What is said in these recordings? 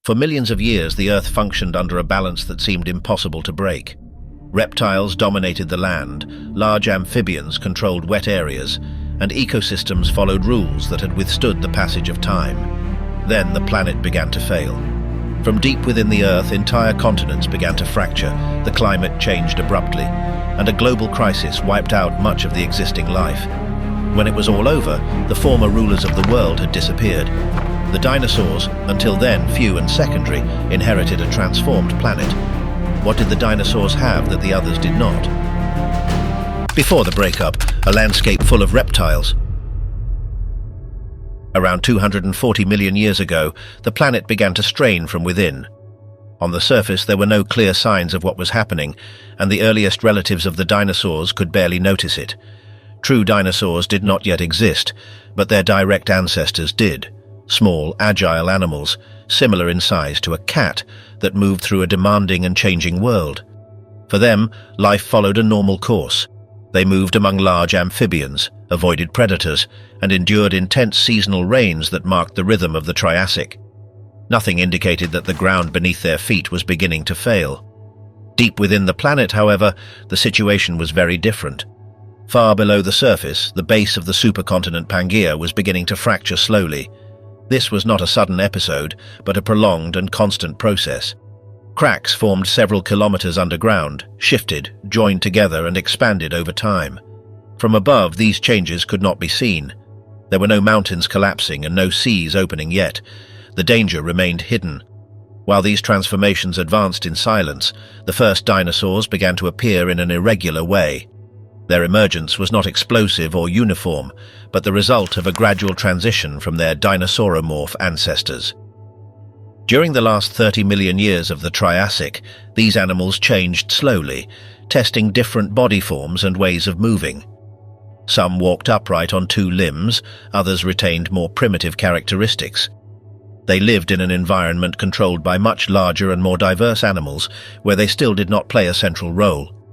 For millions of years, the Earth functioned under a balance that seemed impossible to break. Reptiles dominated the land, large amphibians controlled wet areas, and ecosystems followed rules that had withstood the passage of time. Then the planet began to fail. From deep within the Earth, entire continents began to fracture, the climate changed abruptly, and a global crisis wiped out much of the existing life. When it was all over, the former rulers of the world had disappeared. The dinosaurs, until then few and secondary, inherited a transformed planet. What did the dinosaurs have that the others did not? Before the breakup, a landscape full of reptiles. Around 240 million years ago, the planet began to strain from within. On the surface, there were no clear signs of what was happening, and the earliest relatives of the dinosaurs could barely notice it. True dinosaurs did not yet exist, but their direct ancestors did. Small, agile animals, similar in size to a cat, that moved through a demanding and changing world. For them, life followed a normal course. They moved among large amphibians, avoided predators, and endured intense seasonal rains that marked the rhythm of the Triassic. Nothing indicated that the ground beneath their feet was beginning to fail. Deep within the planet, however, the situation was very different. Far below the surface, the base of the supercontinent Pangaea was beginning to fracture slowly. This was not a sudden episode, but a prolonged and constant process. Cracks formed several kilometers underground, shifted, joined together, and expanded over time. From above, these changes could not be seen. There were no mountains collapsing and no seas opening yet. The danger remained hidden. While these transformations advanced in silence, the first dinosaurs began to appear in an irregular way. Their emergence was not explosive or uniform, but the result of a gradual transition from their dinosauromorph ancestors. During the last 30 million years of the Triassic, these animals changed slowly, testing different body forms and ways of moving. Some walked upright on two limbs, others retained more primitive characteristics. They lived in an environment controlled by much larger and more diverse animals, where they still did not play a central role.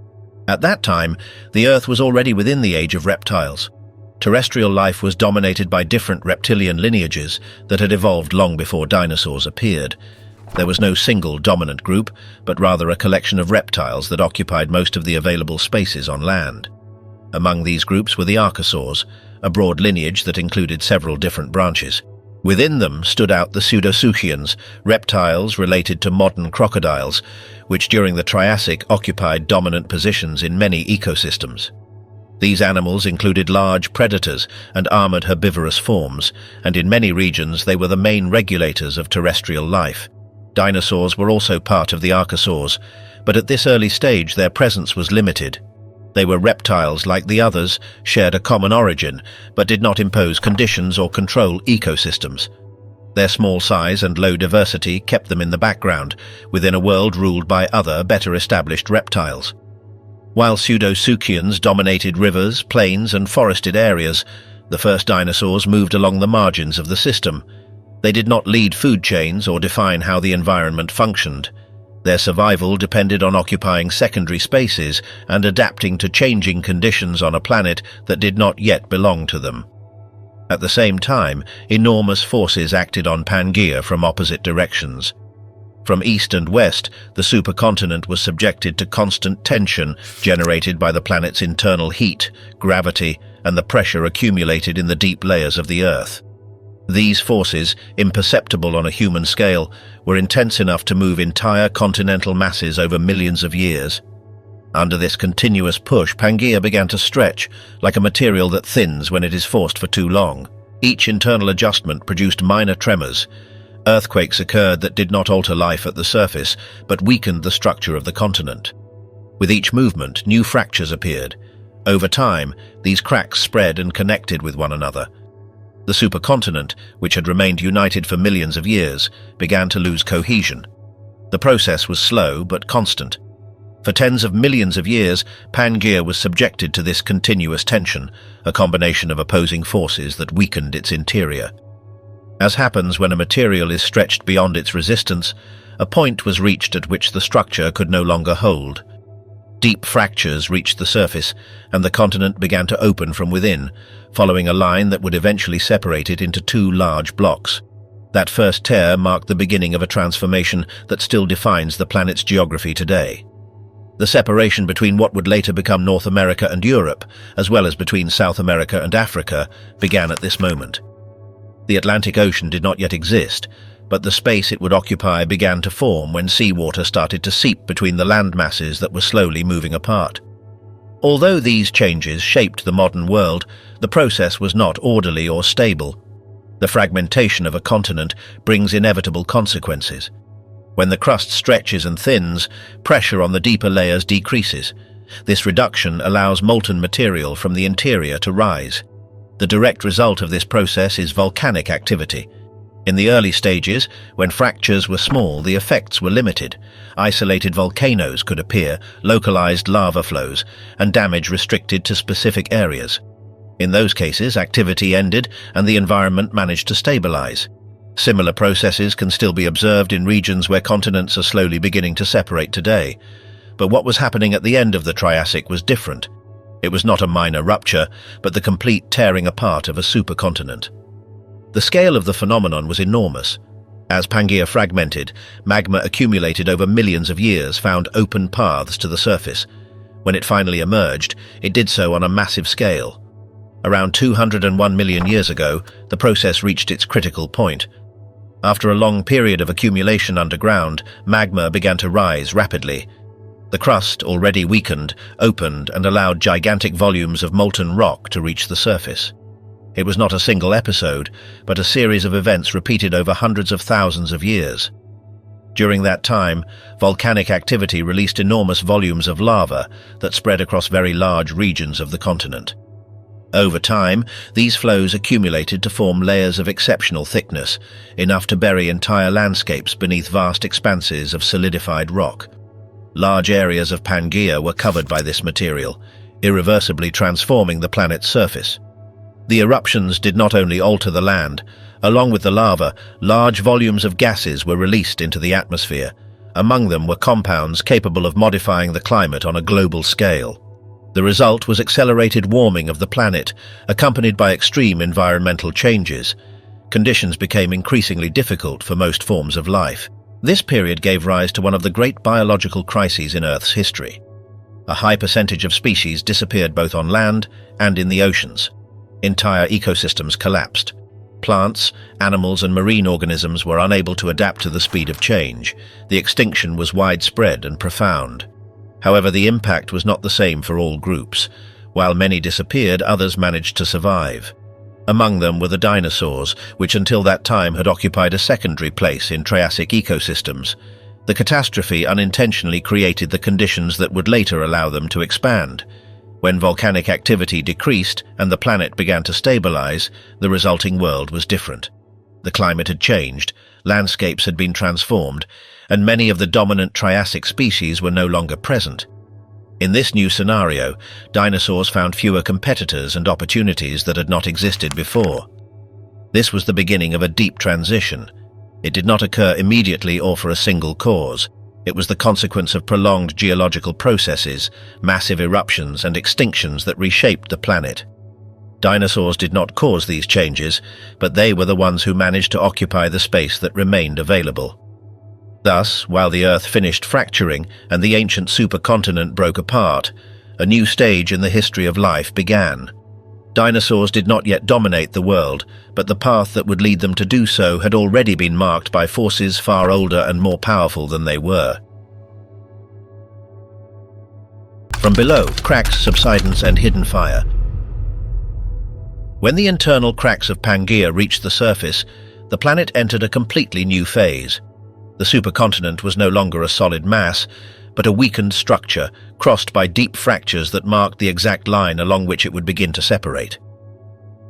At that time, the Earth was already within the age of reptiles. Terrestrial life was dominated by different reptilian lineages that had evolved long before dinosaurs appeared. There was no single dominant group, but rather a collection of reptiles that occupied most of the available spaces on land. Among these groups were the archosaurs, a broad lineage that included several different branches. Within them stood out the pseudosuchians, reptiles related to modern crocodiles, which during the Triassic occupied dominant positions in many ecosystems. These animals included large predators and armored herbivorous forms, and in many regions they were the main regulators of terrestrial life. Dinosaurs were also part of the archosaurs, but at this early stage their presence was limited. They were reptiles like the others, shared a common origin, but did not impose conditions or control ecosystems. Their small size and low diversity kept them in the background, within a world ruled by other, better established reptiles. While pseudosuchians dominated rivers, plains, and forested areas, the first dinosaurs moved along the margins of the system. They did not lead food chains or define how the environment functioned. Their survival depended on occupying secondary spaces and adapting to changing conditions on a planet that did not yet belong to them. At the same time, enormous forces acted on Pangaea from opposite directions. From east and west, the supercontinent was subjected to constant tension generated by the planet's internal heat, gravity, and the pressure accumulated in the deep layers of the Earth. These forces, imperceptible on a human scale, were intense enough to move entire continental masses over millions of years. Under this continuous push, Pangaea began to stretch, like a material that thins when it is forced for too long. Each internal adjustment produced minor tremors. Earthquakes occurred that did not alter life at the surface, but weakened the structure of the continent. With each movement, new fractures appeared. Over time, these cracks spread and connected with one another. The supercontinent, which had remained united for millions of years, began to lose cohesion. The process was slow but constant. For tens of millions of years, Pangaea was subjected to this continuous tension, a combination of opposing forces that weakened its interior. As happens when a material is stretched beyond its resistance, a point was reached at which the structure could no longer hold. Deep fractures reached the surface, and the continent began to open from within, following a line that would eventually separate it into two large blocks. That first tear marked the beginning of a transformation that still defines the planet's geography today. The separation between what would later become North America and Europe, as well as between South America and Africa, began at this moment. The Atlantic Ocean did not yet exist, but the space it would occupy began to form when seawater started to seep between the land masses that were slowly moving apart. Although these changes shaped the modern world, the process was not orderly or stable. The fragmentation of a continent brings inevitable consequences. When the crust stretches and thins, pressure on the deeper layers decreases. This reduction allows molten material from the interior to rise. The direct result of this process is volcanic activity. In the early stages, when fractures were small, the effects were limited. Isolated volcanoes could appear, localized lava flows, and damage restricted to specific areas. In those cases, activity ended and the environment managed to stabilize. Similar processes can still be observed in regions where continents are slowly beginning to separate today. But what was happening at the end of the Triassic was different. It was not a minor rupture, but the complete tearing apart of a supercontinent. The scale of the phenomenon was enormous. As Pangaea fragmented, magma accumulated over millions of years found open paths to the surface. When it finally emerged, it did so on a massive scale. Around 201 million years ago, the process reached its critical point. After a long period of accumulation underground, magma began to rise rapidly. The crust, already weakened, opened and allowed gigantic volumes of molten rock to reach the surface. It was not a single episode, but a series of events repeated over hundreds of thousands of years. During that time, volcanic activity released enormous volumes of lava that spread across very large regions of the continent. Over time, these flows accumulated to form layers of exceptional thickness, enough to bury entire landscapes beneath vast expanses of solidified rock. Large areas of Pangaea were covered by this material, irreversibly transforming the planet's surface. The eruptions did not only alter the land. Along with the lava, large volumes of gases were released into the atmosphere. Among them were compounds capable of modifying the climate on a global scale. The result was accelerated warming of the planet, accompanied by extreme environmental changes. Conditions became increasingly difficult for most forms of life. This period gave rise to one of the great biological crises in Earth's history. A high percentage of species disappeared both on land and in the oceans. Entire ecosystems collapsed. Plants, animals, and marine organisms were unable to adapt to the speed of change. The extinction was widespread and profound. However, the impact was not the same for all groups. While many disappeared, others managed to survive. Among them were the dinosaurs, which until that time had occupied a secondary place in Triassic ecosystems. The catastrophe unintentionally created the conditions that would later allow them to expand. When volcanic activity decreased and the planet began to stabilize, the resulting world was different. The climate had changed, landscapes had been transformed, and many of the dominant Triassic species were no longer present. In this new scenario, dinosaurs found fewer competitors and opportunities that had not existed before. This was the beginning of a deep transition. It did not occur immediately or for a single cause. It was the consequence of prolonged geological processes, massive eruptions and extinctions that reshaped the planet. Dinosaurs did not cause these changes, but they were the ones who managed to occupy the space that remained available. Thus, while the Earth finished fracturing and the ancient supercontinent broke apart, a new stage in the history of life began. Dinosaurs did not yet dominate the world, but the path that would lead them to do so had already been marked by forces far older and more powerful than they were. From below, cracks, subsidence, and hidden fire. When the internal cracks of Pangaea reached the surface, the planet entered a completely new phase. The supercontinent was no longer a solid mass, but a weakened structure, crossed by deep fractures that marked the exact line along which it would begin to separate.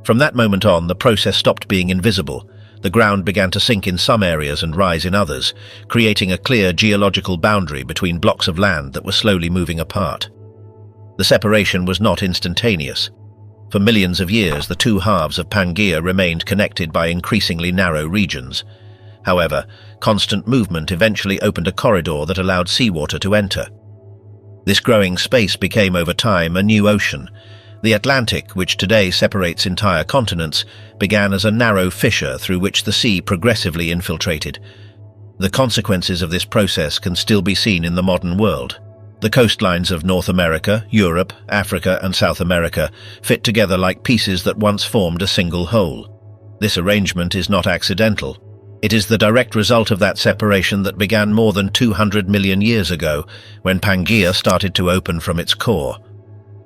From that moment on, the process stopped being invisible. The ground began to sink in some areas and rise in others, creating a clear geological boundary between blocks of land that were slowly moving apart. The separation was not instantaneous. For millions of years, the two halves of Pangaea remained connected by increasingly narrow regions. However, constant movement eventually opened a corridor that allowed seawater to enter. This growing space became over time a new ocean. The Atlantic, which today separates entire continents, began as a narrow fissure through which the sea progressively infiltrated. The consequences of this process can still be seen in the modern world. The coastlines of North America, Europe, Africa, and South America fit together like pieces that once formed a single whole. This arrangement is not accidental. It is the direct result of that separation that began more than 200 million years ago, when Pangaea started to open from its core.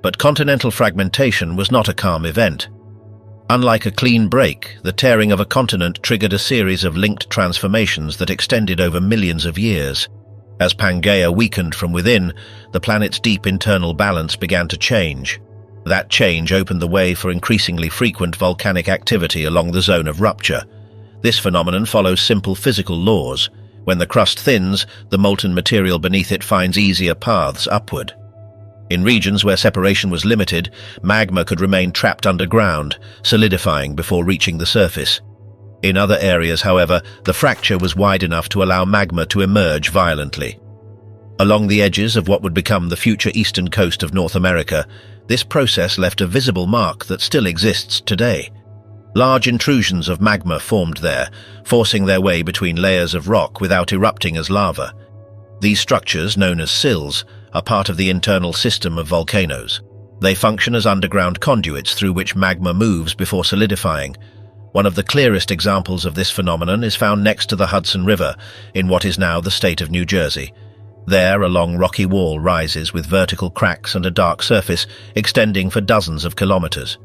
But continental fragmentation was not a calm event. Unlike a clean break, the tearing of a continent triggered a series of linked transformations that extended over millions of years. As Pangaea weakened from within, the planet's deep internal balance began to change. That change opened the way for increasingly frequent volcanic activity along the zone of rupture. This phenomenon follows simple physical laws. When the crust thins, the molten material beneath it finds easier paths upward. In regions where separation was limited, magma could remain trapped underground, solidifying before reaching the surface. In other areas, however, the fracture was wide enough to allow magma to emerge violently. Along the edges of what would become the future eastern coast of North America, this process left a visible mark that still exists today. Large intrusions of magma formed there, forcing their way between layers of rock without erupting as lava. These structures, known as sills, are part of the internal system of volcanoes. They function as underground conduits through which magma moves before solidifying. One of the clearest examples of this phenomenon is found next to the Hudson River, in what is now the state of New Jersey. There, a long rocky wall rises with vertical cracks and a dark surface extending for dozens of kilometers.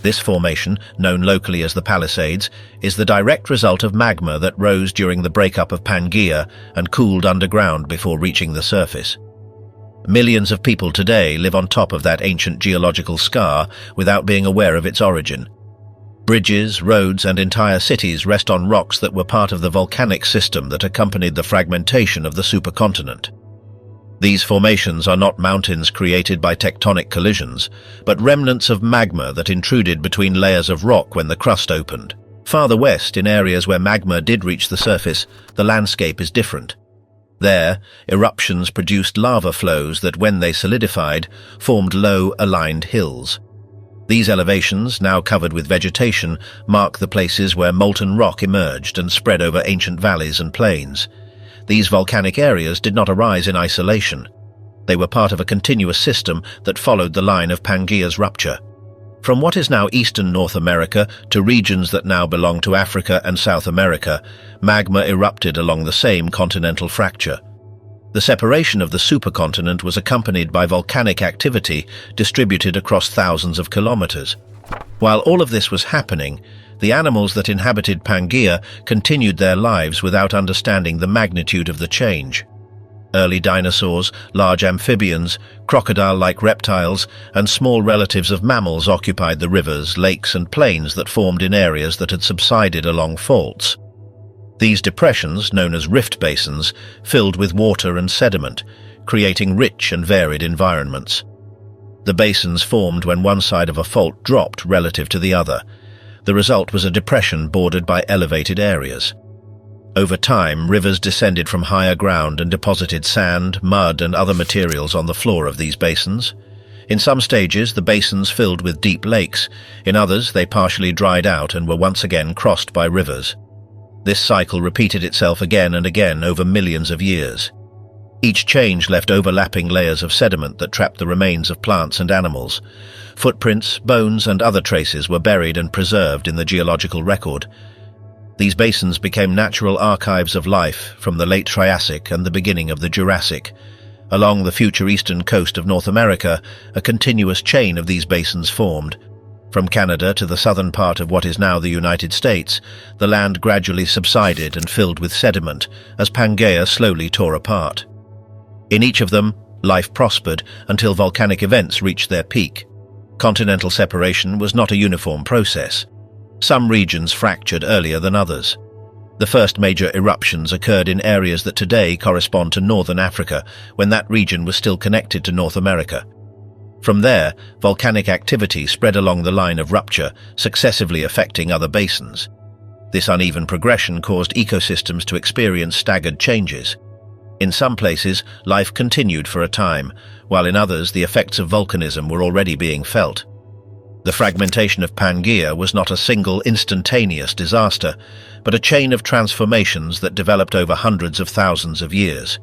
This formation, known locally as the Palisades, is the direct result of magma that rose during the breakup of Pangaea and cooled underground before reaching the surface. Millions of people today live on top of that ancient geological scar without being aware of its origin. Bridges, roads, and entire cities rest on rocks that were part of the volcanic system that accompanied the fragmentation of the supercontinent. These formations are not mountains created by tectonic collisions, but remnants of magma that intruded between layers of rock when the crust opened. Farther west, in areas where magma did reach the surface, the landscape is different. There, eruptions produced lava flows that, when they solidified, formed low, aligned hills. These elevations, now covered with vegetation, mark the places where molten rock emerged and spread over ancient valleys and plains. These volcanic areas did not arise in isolation. They were part of a continuous system that followed the line of Pangaea's rupture. From what is now eastern North America to regions that now belong to Africa and South America, magma erupted along the same continental fracture. The separation of the supercontinent was accompanied by volcanic activity distributed across thousands of kilometers. While all of this was happening, the animals that inhabited Pangaea continued their lives without understanding the magnitude of the change. Early dinosaurs, large amphibians, crocodile-like reptiles, and small relatives of mammals occupied the rivers, lakes, and plains that formed in areas that had subsided along faults. These depressions, known as rift basins, filled with water and sediment, creating rich and varied environments. The basins formed when one side of a fault dropped relative to the other. The result was a depression bordered by elevated areas. Over time, rivers descended from higher ground and deposited sand, mud, and other materials on the floor of these basins. In some stages, the basins filled with deep lakes. In others, they partially dried out and were once again crossed by rivers. This cycle repeated itself again and again over millions of years. Each change left overlapping layers of sediment that trapped the remains of plants and animals. Footprints, bones, and other traces were buried and preserved in the geological record. These basins became natural archives of life from the late Triassic and the beginning of the Jurassic. Along the future eastern coast of North America, a continuous chain of these basins formed. From Canada to the southern part of what is now the United States, the land gradually subsided and filled with sediment as Pangaea slowly tore apart. In each of them, life prospered until volcanic events reached their peak. Continental separation was not a uniform process. Some regions fractured earlier than others. The first major eruptions occurred in areas that today correspond to northern Africa, when that region was still connected to North America. From there, volcanic activity spread along the line of rupture, successively affecting other basins. This uneven progression caused ecosystems to experience staggered changes. In some places, life continued for a time, while in others the effects of volcanism were already being felt. The fragmentation of Pangaea was not a single instantaneous disaster, but a chain of transformations that developed over hundreds of thousands of years.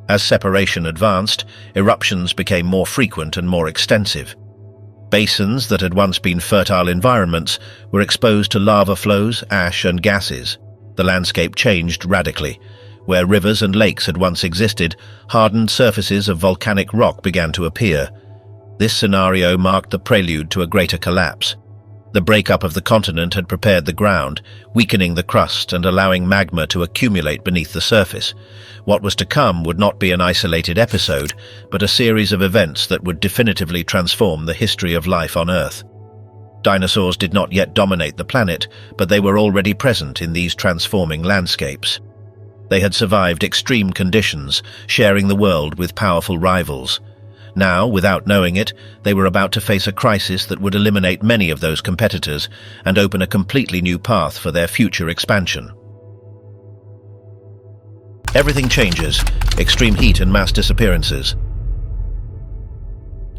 As separation advanced, eruptions became more frequent and more extensive. Basins that had once been fertile environments were exposed to lava flows, ash, and gases. The landscape changed radically. Where rivers and lakes had once existed, hardened surfaces of volcanic rock began to appear. This scenario marked the prelude to a greater collapse. The breakup of the continent had prepared the ground, weakening the crust and allowing magma to accumulate beneath the surface. What was to come would not be an isolated episode, but a series of events that would definitively transform the history of life on Earth. Dinosaurs did not yet dominate the planet, but they were already present in these transforming landscapes. They had survived extreme conditions, sharing the world with powerful rivals. Now, without knowing it, they were about to face a crisis that would eliminate many of those competitors and open a completely new path for their future expansion. Everything changes: extreme heat and mass disappearances.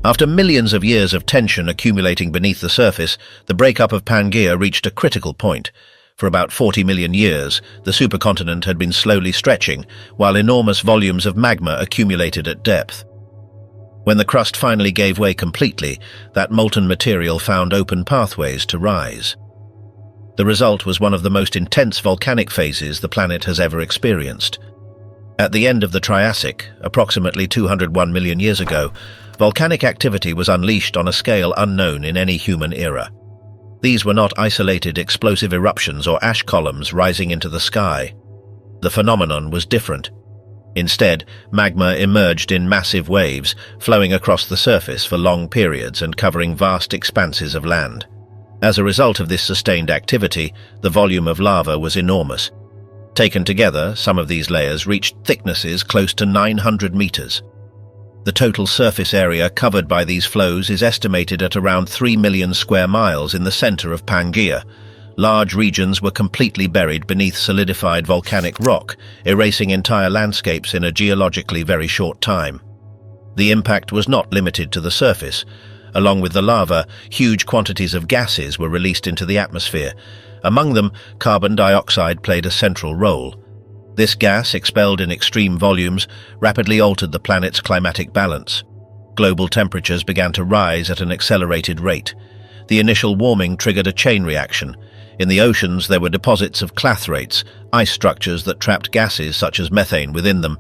After millions of years of tension accumulating beneath the surface, the breakup of Pangaea reached a critical point. For about 40 million years, the supercontinent had been slowly stretching, while enormous volumes of magma accumulated at depth. When the crust finally gave way completely, that molten material found open pathways to rise. The result was one of the most intense volcanic phases the planet has ever experienced. At the end of the Triassic, approximately 201 million years ago, volcanic activity was unleashed on a scale unknown in any human era. These were not isolated explosive eruptions or ash columns rising into the sky. The phenomenon was different. Instead, magma emerged in massive waves, flowing across the surface for long periods and covering vast expanses of land. As a result of this sustained activity, the volume of lava was enormous. Taken together, some of these layers reached thicknesses close to 900 meters. The total surface area covered by these flows is estimated at around 3 million square miles in the center of Pangaea. Large regions were completely buried beneath solidified volcanic rock, erasing entire landscapes in a geologically very short time. The impact was not limited to the surface. Along with the lava, huge quantities of gases were released into the atmosphere. Among them, carbon dioxide played a central role. This gas, expelled in extreme volumes, rapidly altered the planet's climatic balance. Global temperatures began to rise at an accelerated rate. The initial warming triggered a chain reaction. In the oceans, there were deposits of clathrates, ice structures that trapped gases such as methane within them.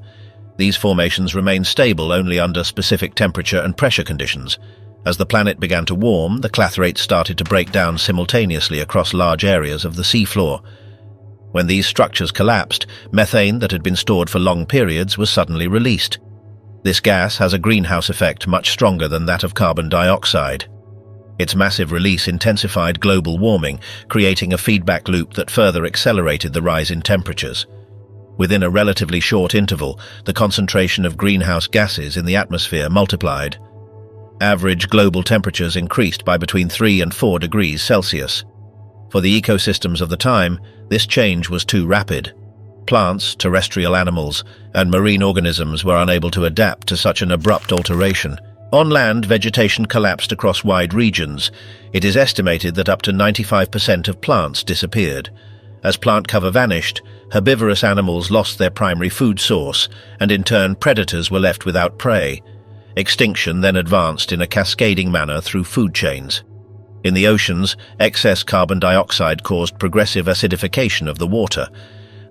These formations remained stable only under specific temperature and pressure conditions. As the planet began to warm, the clathrates started to break down simultaneously across large areas of the seafloor. When these structures collapsed, methane that had been stored for long periods was suddenly released. This gas has a greenhouse effect much stronger than that of carbon dioxide. Its massive release intensified global warming, creating a feedback loop that further accelerated the rise in temperatures. Within a relatively short interval, the concentration of greenhouse gases in the atmosphere multiplied. Average global temperatures increased by between 3 and 4 degrees Celsius. For the ecosystems of the time, this change was too rapid. Plants, terrestrial animals, and marine organisms were unable to adapt to such an abrupt alteration. On land, vegetation collapsed across wide regions. It is estimated that up to 95% of plants disappeared. As plant cover vanished, herbivorous animals lost their primary food source, and in turn predators were left without prey. Extinction then advanced in a cascading manner through food chains. In the oceans, excess carbon dioxide caused progressive acidification of the water.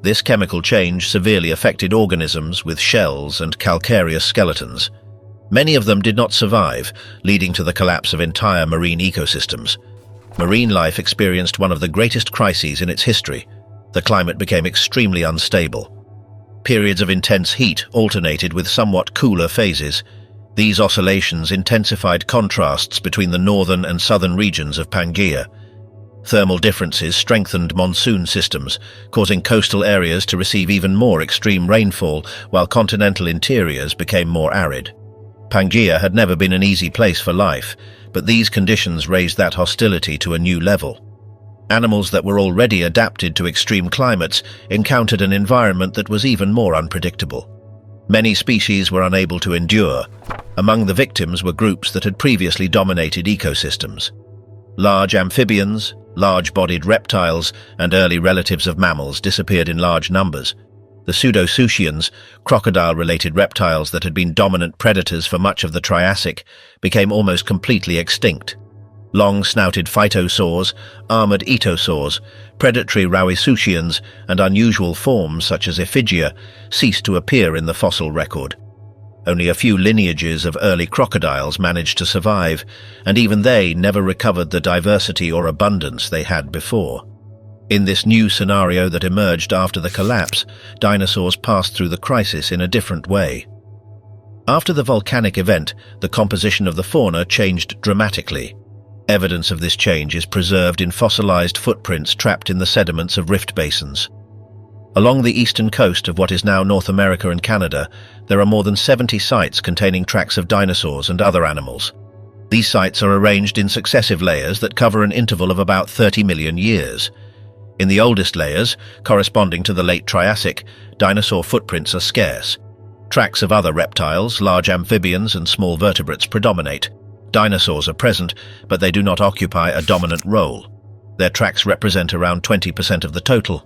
This chemical change severely affected organisms with shells and calcareous skeletons. Many of them did not survive, leading to the collapse of entire marine ecosystems. Marine life experienced one of the greatest crises in its history. The climate became extremely unstable. Periods of intense heat alternated with somewhat cooler phases. These oscillations intensified contrasts between the northern and southern regions of Pangaea. Thermal differences strengthened monsoon systems, causing coastal areas to receive even more extreme rainfall, while continental interiors became more arid. Pangaea had never been an easy place for life, but these conditions raised that hostility to a new level. Animals that were already adapted to extreme climates encountered an environment that was even more unpredictable. Many species were unable to endure. Among the victims were groups that had previously dominated ecosystems. Large amphibians, large-bodied reptiles, and early relatives of mammals disappeared in large numbers. The pseudosuchians, crocodile-related reptiles that had been dominant predators for much of the Triassic, became almost completely extinct. Long-snouted phytosaurs, armored etosaurs, predatory rauisuchians, and unusual forms such as Ephigia ceased to appear in the fossil record. Only a few lineages of early crocodiles managed to survive, and even they never recovered the diversity or abundance they had before. In this new scenario that emerged after the collapse, dinosaurs passed through the crisis in a different way. After the volcanic event, the composition of the fauna changed dramatically. Evidence of this change is preserved in fossilized footprints trapped in the sediments of rift basins. Along the eastern coast of what is now North America and Canada, there are more than 70 sites containing tracks of dinosaurs and other animals. These sites are arranged in successive layers that cover an interval of about 30 million years. In the oldest layers, corresponding to the late Triassic, dinosaur footprints are scarce. Tracks of other reptiles, large amphibians, and small vertebrates predominate. Dinosaurs are present, but they do not occupy a dominant role. Their tracks represent around 20% of the total.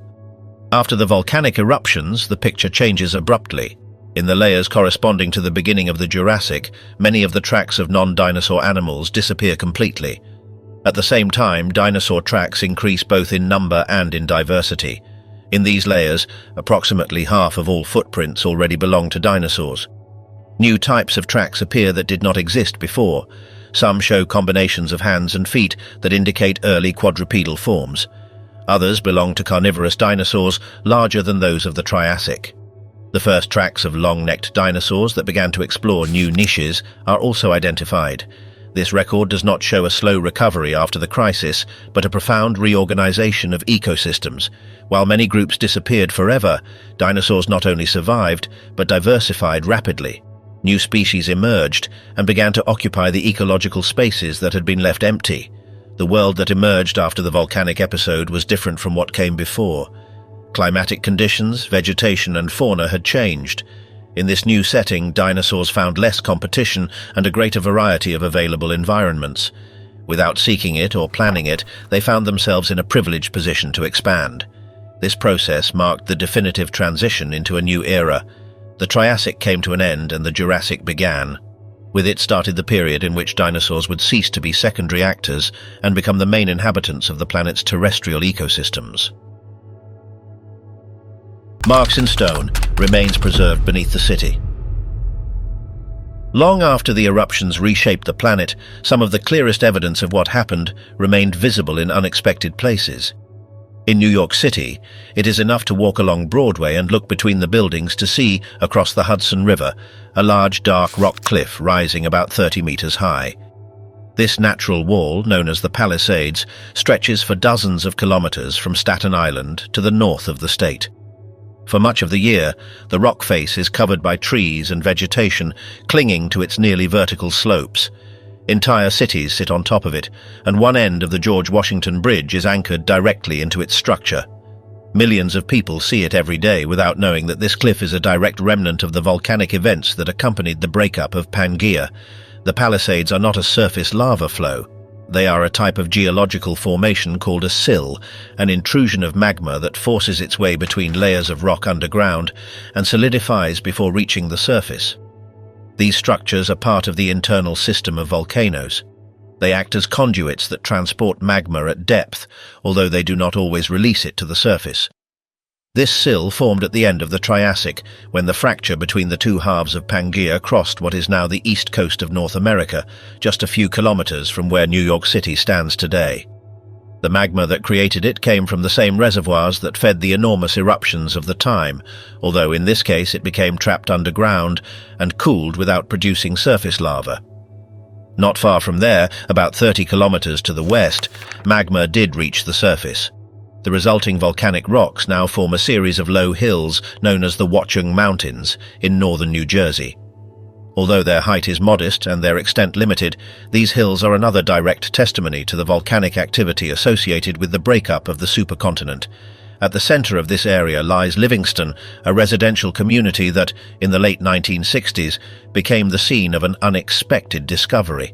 After the volcanic eruptions, the picture changes abruptly. In the layers corresponding to the beginning of the Jurassic, many of the tracks of non-dinosaur animals disappear completely. At the same time, dinosaur tracks increase both in number and in diversity. In these layers, approximately half of all footprints already belong to dinosaurs. New types of tracks appear that did not exist before. Some show combinations of hands and feet that indicate early quadrupedal forms. Others belong to carnivorous dinosaurs larger than those of the Triassic. The first tracks of long-necked dinosaurs that began to explore new niches are also identified. This record does not show a slow recovery after the crisis, but a profound reorganization of ecosystems. While many groups disappeared forever, dinosaurs not only survived, but diversified rapidly. New species emerged and began to occupy the ecological spaces that had been left empty. The world that emerged after the volcanic episode was different from what came before. Climatic conditions, vegetation, and fauna had changed. In this new setting, dinosaurs found less competition and a greater variety of available environments. Without seeking it or planning it, they found themselves in a privileged position to expand. This process marked the definitive transition into a new era. The Triassic came to an end and the Jurassic began. With it started the period in which dinosaurs would cease to be secondary actors and become the main inhabitants of the planet's terrestrial ecosystems. Marks in stone, remains preserved beneath the city. Long after the eruptions reshaped the planet, some of the clearest evidence of what happened remained visible in unexpected places. In New York City, it is enough to walk along Broadway and look between the buildings to see, across the Hudson River, a large dark rock cliff rising about 30 meters high. This natural wall, known as the Palisades, stretches for dozens of kilometers from Staten Island to the north of the state. For much of the year, the rock face is covered by trees and vegetation clinging to its nearly vertical slopes. Entire cities sit on top of it, and one end of the George Washington Bridge is anchored directly into its structure. Millions of people see it every day without knowing that this cliff is a direct remnant of the volcanic events that accompanied the breakup of Pangaea. The Palisades are not a surface lava flow. They are a type of geological formation called a sill, an intrusion of magma that forces its way between layers of rock underground and solidifies before reaching the surface. These structures are part of the internal system of volcanoes. They act as conduits that transport magma at depth, although they do not always release it to the surface. This sill formed at the end of the Triassic, when the fracture between the two halves of Pangaea crossed what is now the east coast of North America, just a few kilometers from where New York City stands today. The magma that created it came from the same reservoirs that fed the enormous eruptions of the time, although in this case it became trapped underground and cooled without producing surface lava. Not far from there, about 30 kilometers to the west, magma did reach the surface. The resulting volcanic rocks now form a series of low hills known as the Watchung Mountains in northern New Jersey. Although their height is modest and their extent limited, these hills are another direct testimony to the volcanic activity associated with the breakup of the supercontinent. At the center of this area lies Livingston, a residential community that, in the late 1960s, became the scene of an unexpected discovery.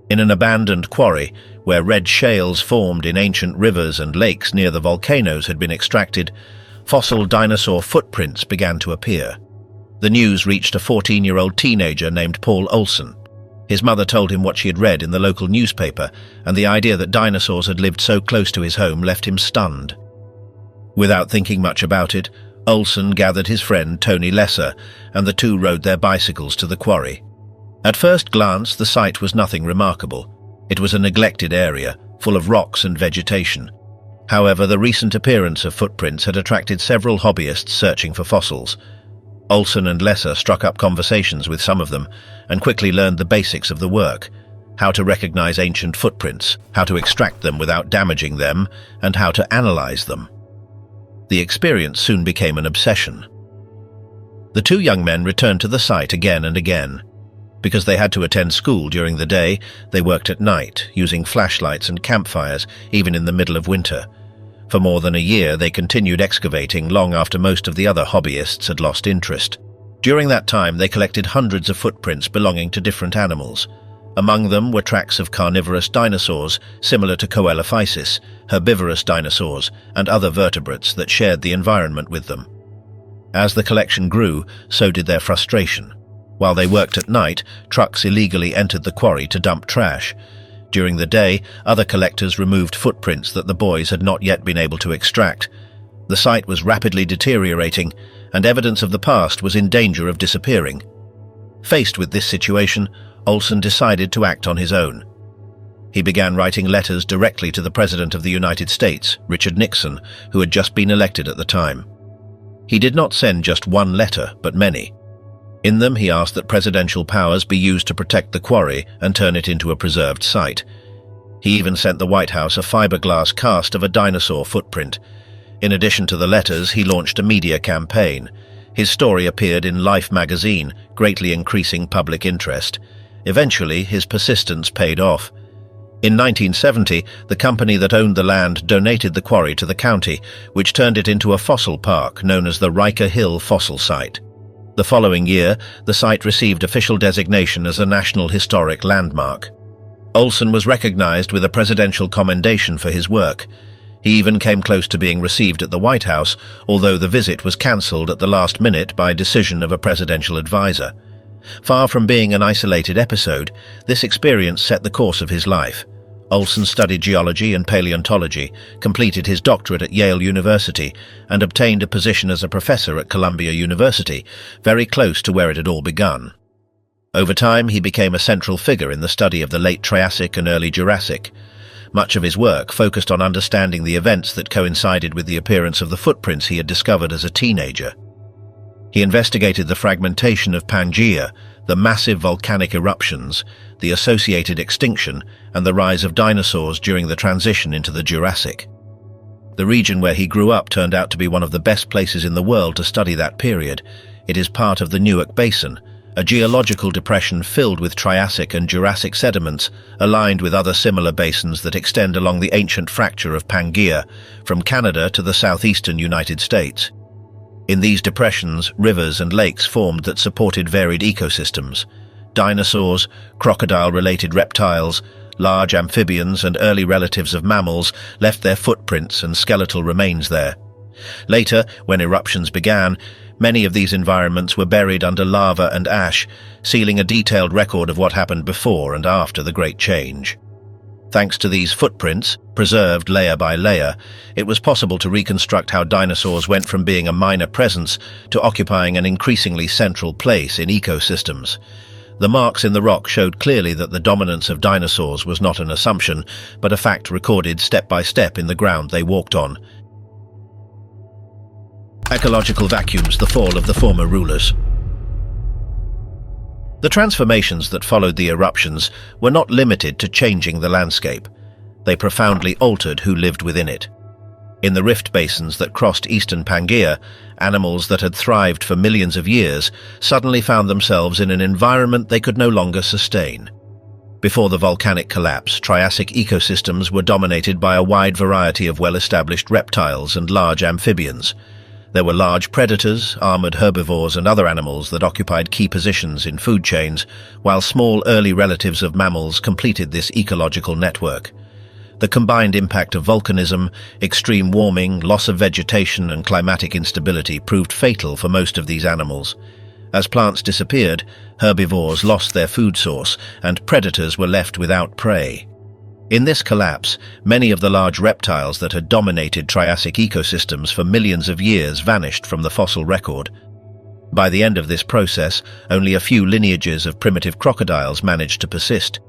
In an abandoned quarry, where red shales formed in ancient rivers and lakes near the volcanoes had been extracted, fossil dinosaur footprints began to appear. The news reached a 14-year-old teenager named Paul Olsen. His mother told him what she had read in the local newspaper, and the idea that dinosaurs had lived so close to his home left him stunned. Without thinking much about it, Olsen gathered his friend Tony Lesser, and the two rode their bicycles to the quarry. At first glance, the site was nothing remarkable. It was a neglected area, full of rocks and vegetation. However, the recent appearance of footprints had attracted several hobbyists searching for fossils. Olsen and Lesser struck up conversations with some of them and quickly learned the basics of the work: how to recognize ancient footprints, how to extract them without damaging them, and how to analyze them. The experience soon became an obsession. The two young men returned to the site again and again. Because they had to attend school during the day, they worked at night, using flashlights and campfires, even in the middle of winter. For more than a year, they continued excavating long after most of the other hobbyists had lost interest. During that time, they collected hundreds of footprints belonging to different animals. Among them were tracks of carnivorous dinosaurs, similar to Coelophysis, herbivorous dinosaurs, and other vertebrates that shared the environment with them. As the collection grew, so did their frustration. While they worked at night, trucks illegally entered the quarry to dump trash. During the day, other collectors removed footprints that the boys had not yet been able to extract. The site was rapidly deteriorating, and evidence of the past was in danger of disappearing. Faced with this situation, Olsen decided to act on his own. He began writing letters directly to the President of the United States, Richard Nixon, who had just been elected at the time. He did not send just one letter, but many. In them, he asked that presidential powers be used to protect the quarry and turn it into a preserved site. He even sent the White House a fiberglass cast of a dinosaur footprint. In addition to the letters, he launched a media campaign. His story appeared in Life magazine, greatly increasing public interest. Eventually, his persistence paid off. In 1970, the company that owned the land donated the quarry to the county, which turned it into a fossil park known as the Riker Hill Fossil Site. The following year, the site received official designation as a National Historic Landmark. Olsen was recognized with a presidential commendation for his work. He even came close to being received at the White House, although the visit was cancelled at the last minute by decision of a presidential advisor. Far from being an isolated episode, this experience set the course of his life. Olsen studied geology and paleontology, completed his doctorate at Yale University, and obtained a position as a professor at Columbia University, very close to where it had all begun. Over time, he became a central figure in the study of the late Triassic and early Jurassic. Much of his work focused on understanding the events that coincided with the appearance of the footprints he had discovered as a teenager. He investigated the fragmentation of Pangaea, the massive volcanic eruptions, the associated extinction, and the rise of dinosaurs during the transition into the Jurassic. The region where he grew up turned out to be one of the best places in the world to study that period. It is part of the Newark Basin, a geological depression filled with Triassic and Jurassic sediments, aligned with other similar basins that extend along the ancient fracture of Pangaea, from Canada to the southeastern United States. In these depressions, rivers and lakes formed that supported varied ecosystems. Dinosaurs, crocodile-related reptiles, large amphibians and early relatives of mammals left their footprints and skeletal remains there. Later, when eruptions began, many of these environments were buried under lava and ash, sealing a detailed record of what happened before and after the Great Change. Thanks to these footprints, preserved layer by layer, it was possible to reconstruct how dinosaurs went from being a minor presence to occupying an increasingly central place in ecosystems. The marks in the rock showed clearly that the dominance of dinosaurs was not an assumption, but a fact recorded step by step in the ground they walked on. Ecological vacuums, the fall of the former rulers. The transformations that followed the eruptions were not limited to changing the landscape. They profoundly altered who lived within it. In the rift basins that crossed eastern Pangaea, animals that had thrived for millions of years suddenly found themselves in an environment they could no longer sustain. Before the volcanic collapse, Triassic ecosystems were dominated by a wide variety of well-established reptiles and large amphibians. There were large predators, armored herbivores and other animals that occupied key positions in food chains, while small early relatives of mammals completed this ecological network. The combined impact of volcanism, extreme warming, loss of vegetation and climatic instability proved fatal for most of these animals. As plants disappeared, herbivores lost their food source and predators were left without prey. In this collapse, many of the large reptiles that had dominated Triassic ecosystems for millions of years vanished from the fossil record. By the end of this process, only a few lineages of primitive crocodiles managed to persist.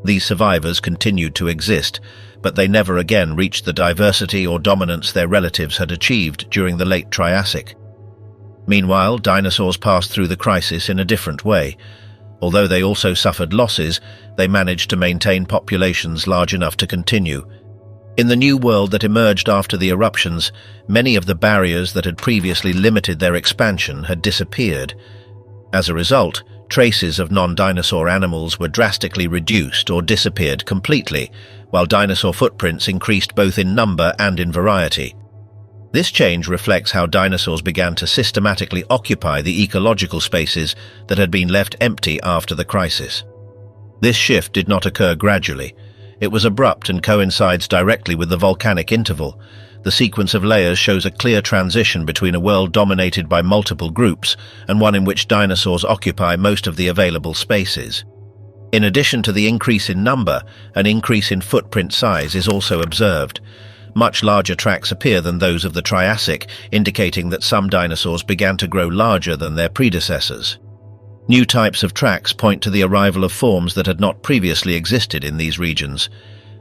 These survivors continued to exist, but they never again reached the diversity or dominance their relatives had achieved during the late Triassic. Meanwhile, dinosaurs passed through the crisis in a different way. Although they also suffered losses, they managed to maintain populations large enough to continue. In the new world that emerged after the eruptions, many of the barriers that had previously limited their expansion had disappeared. As a result, traces of non-dinosaur animals were drastically reduced or disappeared completely, while dinosaur footprints increased both in number and in variety. This change reflects how dinosaurs began to systematically occupy the ecological spaces that had been left empty after the crisis. This shift did not occur gradually. It was abrupt and coincides directly with the volcanic interval. The sequence of layers shows a clear transition between a world dominated by multiple groups and one in which dinosaurs occupy most of the available spaces. In addition to the increase in number, an increase in footprint size is also observed. Much larger tracks appear than those of the Triassic, indicating that some dinosaurs began to grow larger than their predecessors. New types of tracks point to the arrival of forms that had not previously existed in these regions.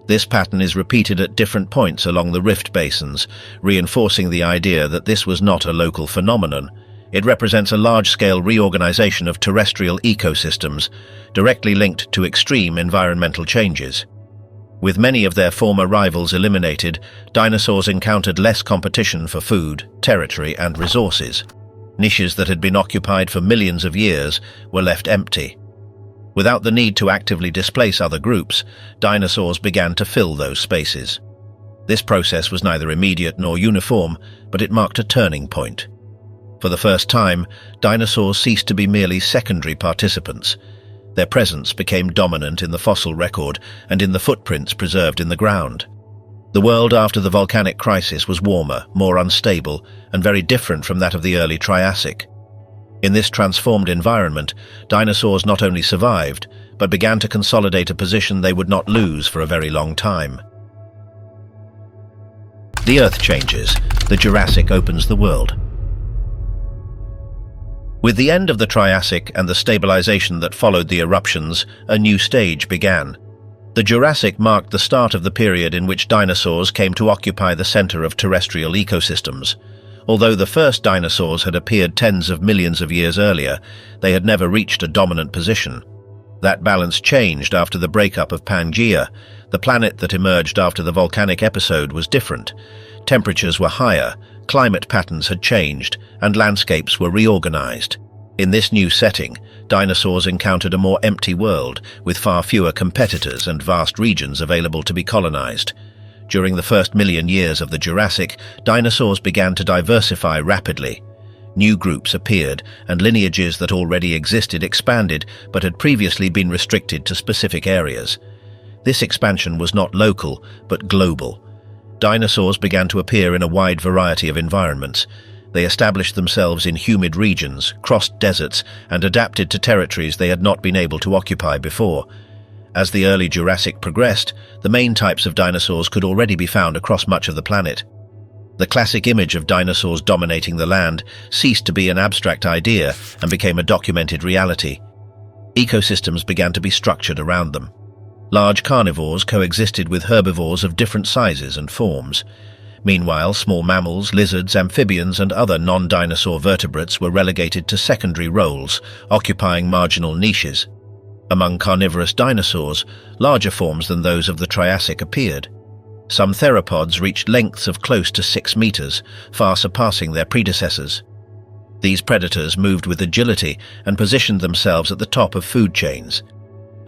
This pattern is repeated at different points along the rift basins, reinforcing the idea that this was not a local phenomenon. It represents a large-scale reorganization of terrestrial ecosystems, directly linked to extreme environmental changes. With many of their former rivals eliminated, dinosaurs encountered less competition for food, territory, and resources. Niches that had been occupied for millions of years were left empty. Without the need to actively displace other groups, dinosaurs began to fill those spaces. This process was neither immediate nor uniform, but it marked a turning point. For the first time, dinosaurs ceased to be merely secondary participants. Their presence became dominant in the fossil record and in the footprints preserved in the ground. The world after the volcanic crisis was warmer, more unstable, and very different from that of the early Triassic. In this transformed environment, dinosaurs not only survived, but began to consolidate a position they would not lose for a very long time. The Earth changes. The Jurassic opens the world. With the end of the Triassic and the stabilization that followed the eruptions, a new stage began. The Jurassic marked the start of the period in which dinosaurs came to occupy the center of terrestrial ecosystems. Although the first dinosaurs had appeared tens of millions of years earlier, they had never reached a dominant position. That balance changed after the breakup of Pangaea. The planet that emerged after the volcanic episode was different. Temperatures were higher, climate patterns had changed, and landscapes were reorganized. In this new setting, dinosaurs encountered a more empty world, with far fewer competitors and vast regions available to be colonized. During the first million years of the Jurassic, dinosaurs began to diversify rapidly. New groups appeared, and lineages that already existed expanded, but had previously been restricted to specific areas. This expansion was not local, but global. Dinosaurs began to appear in a wide variety of environments. They established themselves in humid regions, crossed deserts, and adapted to territories they had not been able to occupy before. As the early Jurassic progressed, the main types of dinosaurs could already be found across much of the planet. The classic image of dinosaurs dominating the land ceased to be an abstract idea and became a documented reality. Ecosystems began to be structured around them. Large carnivores coexisted with herbivores of different sizes and forms. Meanwhile, small mammals, lizards, amphibians, and other non-dinosaur vertebrates were relegated to secondary roles, occupying marginal niches. Among carnivorous dinosaurs, larger forms than those of the Triassic appeared. Some theropods reached lengths of close to 6 meters, far surpassing their predecessors. These predators moved with agility and positioned themselves at the top of food chains.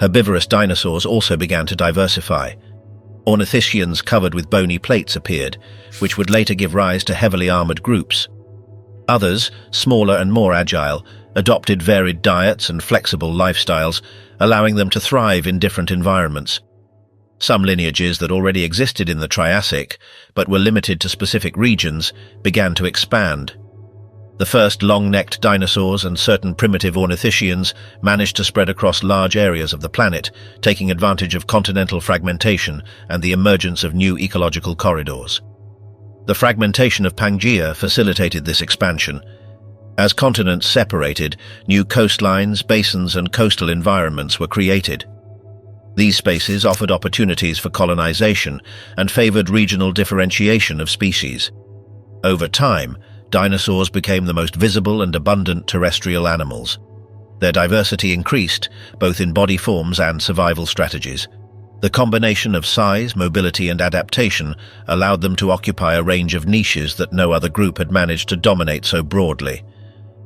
Herbivorous dinosaurs also began to diversify. Ornithischians covered with bony plates appeared, which would later give rise to heavily armored groups. Others, smaller and more agile, adopted varied diets and flexible lifestyles, allowing them to thrive in different environments. Some lineages that already existed in the Triassic, but were limited to specific regions, began to expand. The first long-necked dinosaurs and certain primitive ornithischians managed to spread across large areas of the planet, taking advantage of continental fragmentation and the emergence of new ecological corridors. The fragmentation of Pangaea facilitated this expansion. As continents separated, new coastlines, basins, and coastal environments were created. These spaces offered opportunities for colonization and favored regional differentiation of species. Over time, dinosaurs became the most visible and abundant terrestrial animals. Their diversity increased, both in body forms and survival strategies. The combination of size, mobility, and adaptation allowed them to occupy a range of niches that no other group had managed to dominate so broadly.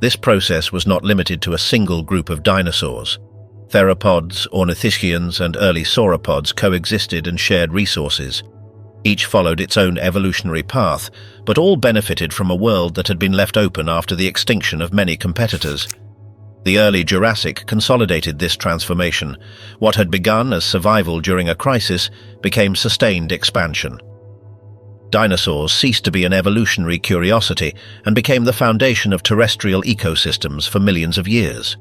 This process was not limited to a single group of dinosaurs. Theropods, ornithischians, and early sauropods coexisted and shared resources. Each followed its own evolutionary path, but all benefited from a world that had been left open after the extinction of many competitors. The early Jurassic consolidated this transformation. What had begun as survival during a crisis became sustained expansion. Dinosaurs ceased to be an evolutionary curiosity and became the foundation of terrestrial ecosystems for millions of years.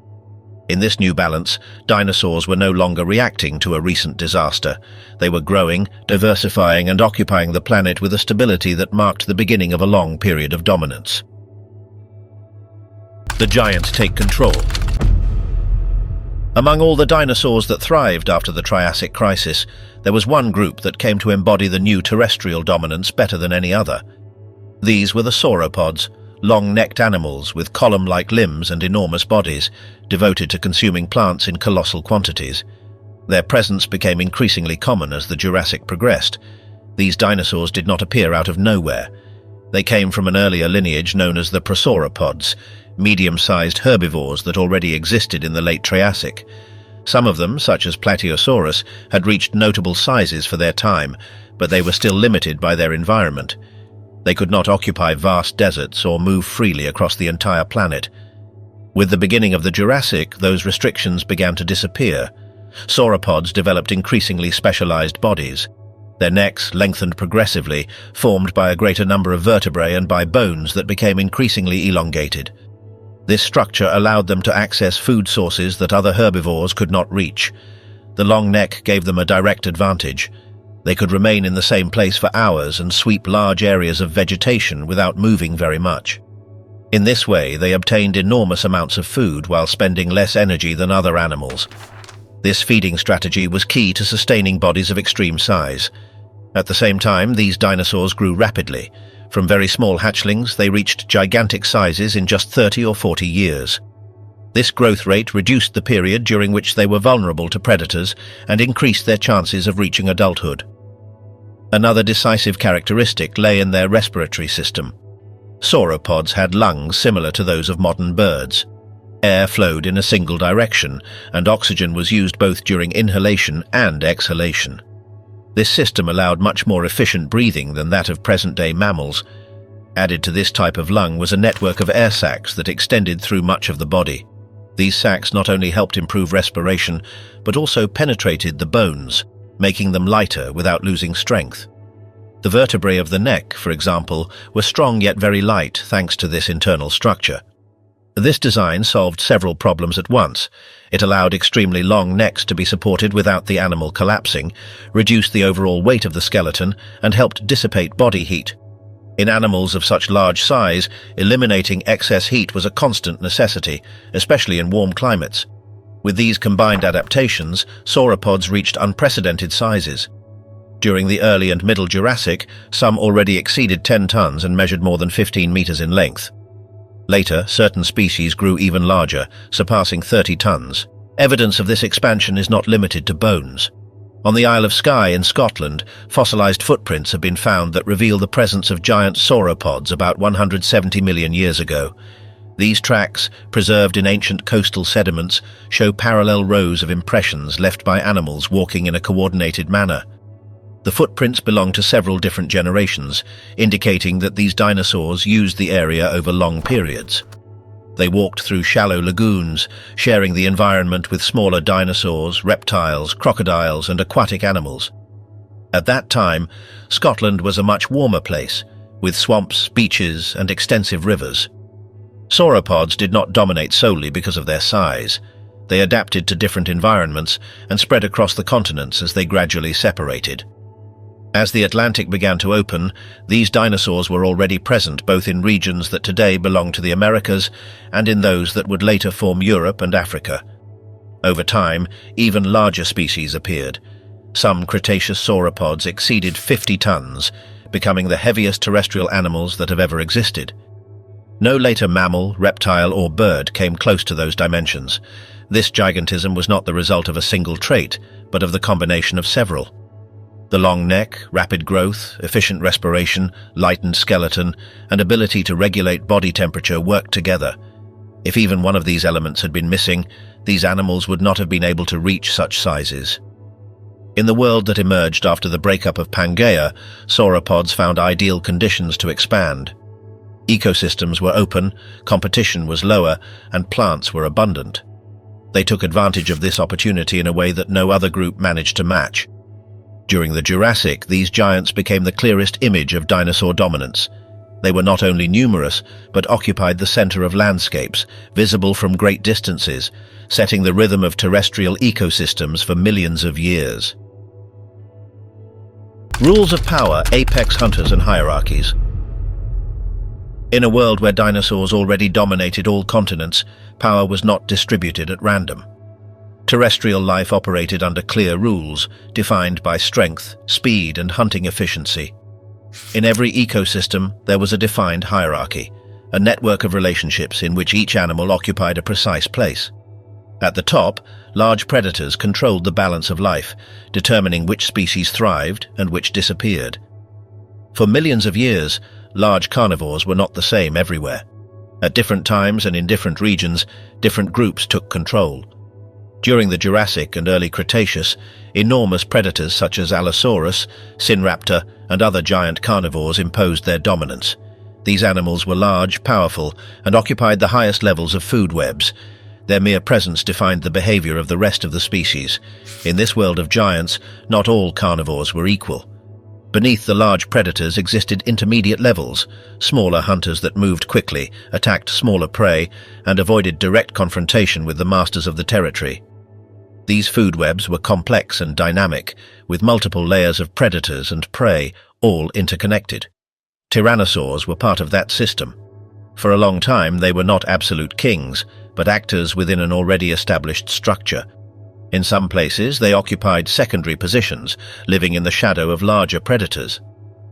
In this new balance, dinosaurs were no longer reacting to a recent disaster. They were growing, diversifying, and occupying the planet with a stability that marked the beginning of a long period of dominance. The giants take control. Among all the dinosaurs that thrived after the Triassic crisis, there was one group that came to embody the new terrestrial dominance better than any other. These were the sauropods, long-necked animals with column-like limbs and enormous bodies, devoted to consuming plants in colossal quantities. Their presence became increasingly common as the Jurassic progressed. These dinosaurs did not appear out of nowhere. They came from an earlier lineage known as the prosauropods, medium-sized herbivores that already existed in the late Triassic. Some of them, such as Plateosaurus, had reached notable sizes for their time, but they were still limited by their environment. They could not occupy vast deserts or move freely across the entire planet. With the beginning of the Jurassic, those restrictions began to disappear. Sauropods developed increasingly specialized bodies. Their necks lengthened progressively, formed by a greater number of vertebrae and by bones that became increasingly elongated. This structure allowed them to access food sources that other herbivores could not reach. The long neck gave them a direct advantage. They could remain in the same place for hours and sweep large areas of vegetation without moving very much. In this way, they obtained enormous amounts of food while spending less energy than other animals. This feeding strategy was key to sustaining bodies of extreme size. At the same time, these dinosaurs grew rapidly. From very small hatchlings, they reached gigantic sizes in just 30 or 40 years. This growth rate reduced the period during which they were vulnerable to predators and increased their chances of reaching adulthood. Another decisive characteristic lay in their respiratory system. Sauropods had lungs similar to those of modern birds. Air flowed in a single direction, and oxygen was used both during inhalation and exhalation. This system allowed much more efficient breathing than that of present-day mammals. Added to this type of lung was a network of air sacs that extended through much of the body. These sacs not only helped improve respiration, but also penetrated the bones, making them lighter without losing strength. The vertebrae of the neck, for example, were strong yet very light thanks to this internal structure. This design solved several problems at once. It allowed extremely long necks to be supported without the animal collapsing, reduced the overall weight of the skeleton, and helped dissipate body heat. In animals of such large size, eliminating excess heat was a constant necessity, especially in warm climates. With these combined adaptations, sauropods reached unprecedented sizes. During the early and middle Jurassic, some already exceeded 10 tons and measured more than 15 meters in length. Later, certain species grew even larger, surpassing 30 tons. Evidence of this expansion is not limited to bones. On the Isle of Skye in Scotland, fossilized footprints have been found that reveal the presence of giant sauropods about 170 million years ago. These tracks, preserved in ancient coastal sediments, show parallel rows of impressions left by animals walking in a coordinated manner. The footprints belong to several different generations, indicating that these dinosaurs used the area over long periods. They walked through shallow lagoons, sharing the environment with smaller dinosaurs, reptiles, crocodiles, and aquatic animals. At that time, Scotland was a much warmer place, with swamps, beaches, and extensive rivers. Sauropods did not dominate solely because of their size. They adapted to different environments and spread across the continents as they gradually separated. As the Atlantic began to open, these dinosaurs were already present both in regions that today belong to the Americas and in those that would later form Europe and Africa. Over time, even larger species appeared. Some Cretaceous sauropods exceeded 50 tons, becoming the heaviest terrestrial animals that have ever existed. No later mammal, reptile, or bird came close to those dimensions. This gigantism was not the result of a single trait, but of the combination of several. The long neck, rapid growth, efficient respiration, lightened skeleton, and ability to regulate body temperature worked together. If even one of these elements had been missing, these animals would not have been able to reach such sizes. In the world that emerged after the breakup of Pangaea, sauropods found ideal conditions to expand. Ecosystems were open, competition was lower, and plants were abundant. They took advantage of this opportunity in a way that no other group managed to match. During the Jurassic, these giants became the clearest image of dinosaur dominance. They were not only numerous, but occupied the center of landscapes, visible from great distances, setting the rhythm of terrestrial ecosystems for millions of years. Rules of power, apex hunters and hierarchies. In a world where dinosaurs already dominated all continents, power was not distributed at random. Terrestrial life operated under clear rules, defined by strength, speed, and hunting efficiency. In every ecosystem, there was a defined hierarchy, a network of relationships in which each animal occupied a precise place. At the top, large predators controlled the balance of life, determining which species thrived and which disappeared. For millions of years, large carnivores were not the same everywhere. At different times and in different regions, different groups took control. During the Jurassic and early Cretaceous, enormous predators such as Allosaurus, Sinraptor, and other giant carnivores imposed their dominance. These animals were large, powerful, and occupied the highest levels of food webs. Their mere presence defined the behavior of the rest of the species. In this world of giants, not all carnivores were equal. Beneath the large predators existed intermediate levels, smaller hunters that moved quickly, attacked smaller prey, and avoided direct confrontation with the masters of the territory. These food webs were complex and dynamic, with multiple layers of predators and prey, all interconnected. Tyrannosaurs were part of that system. For a long time, they were not absolute kings, but actors within an already established structure. In some places, they occupied secondary positions, living in the shadow of larger predators.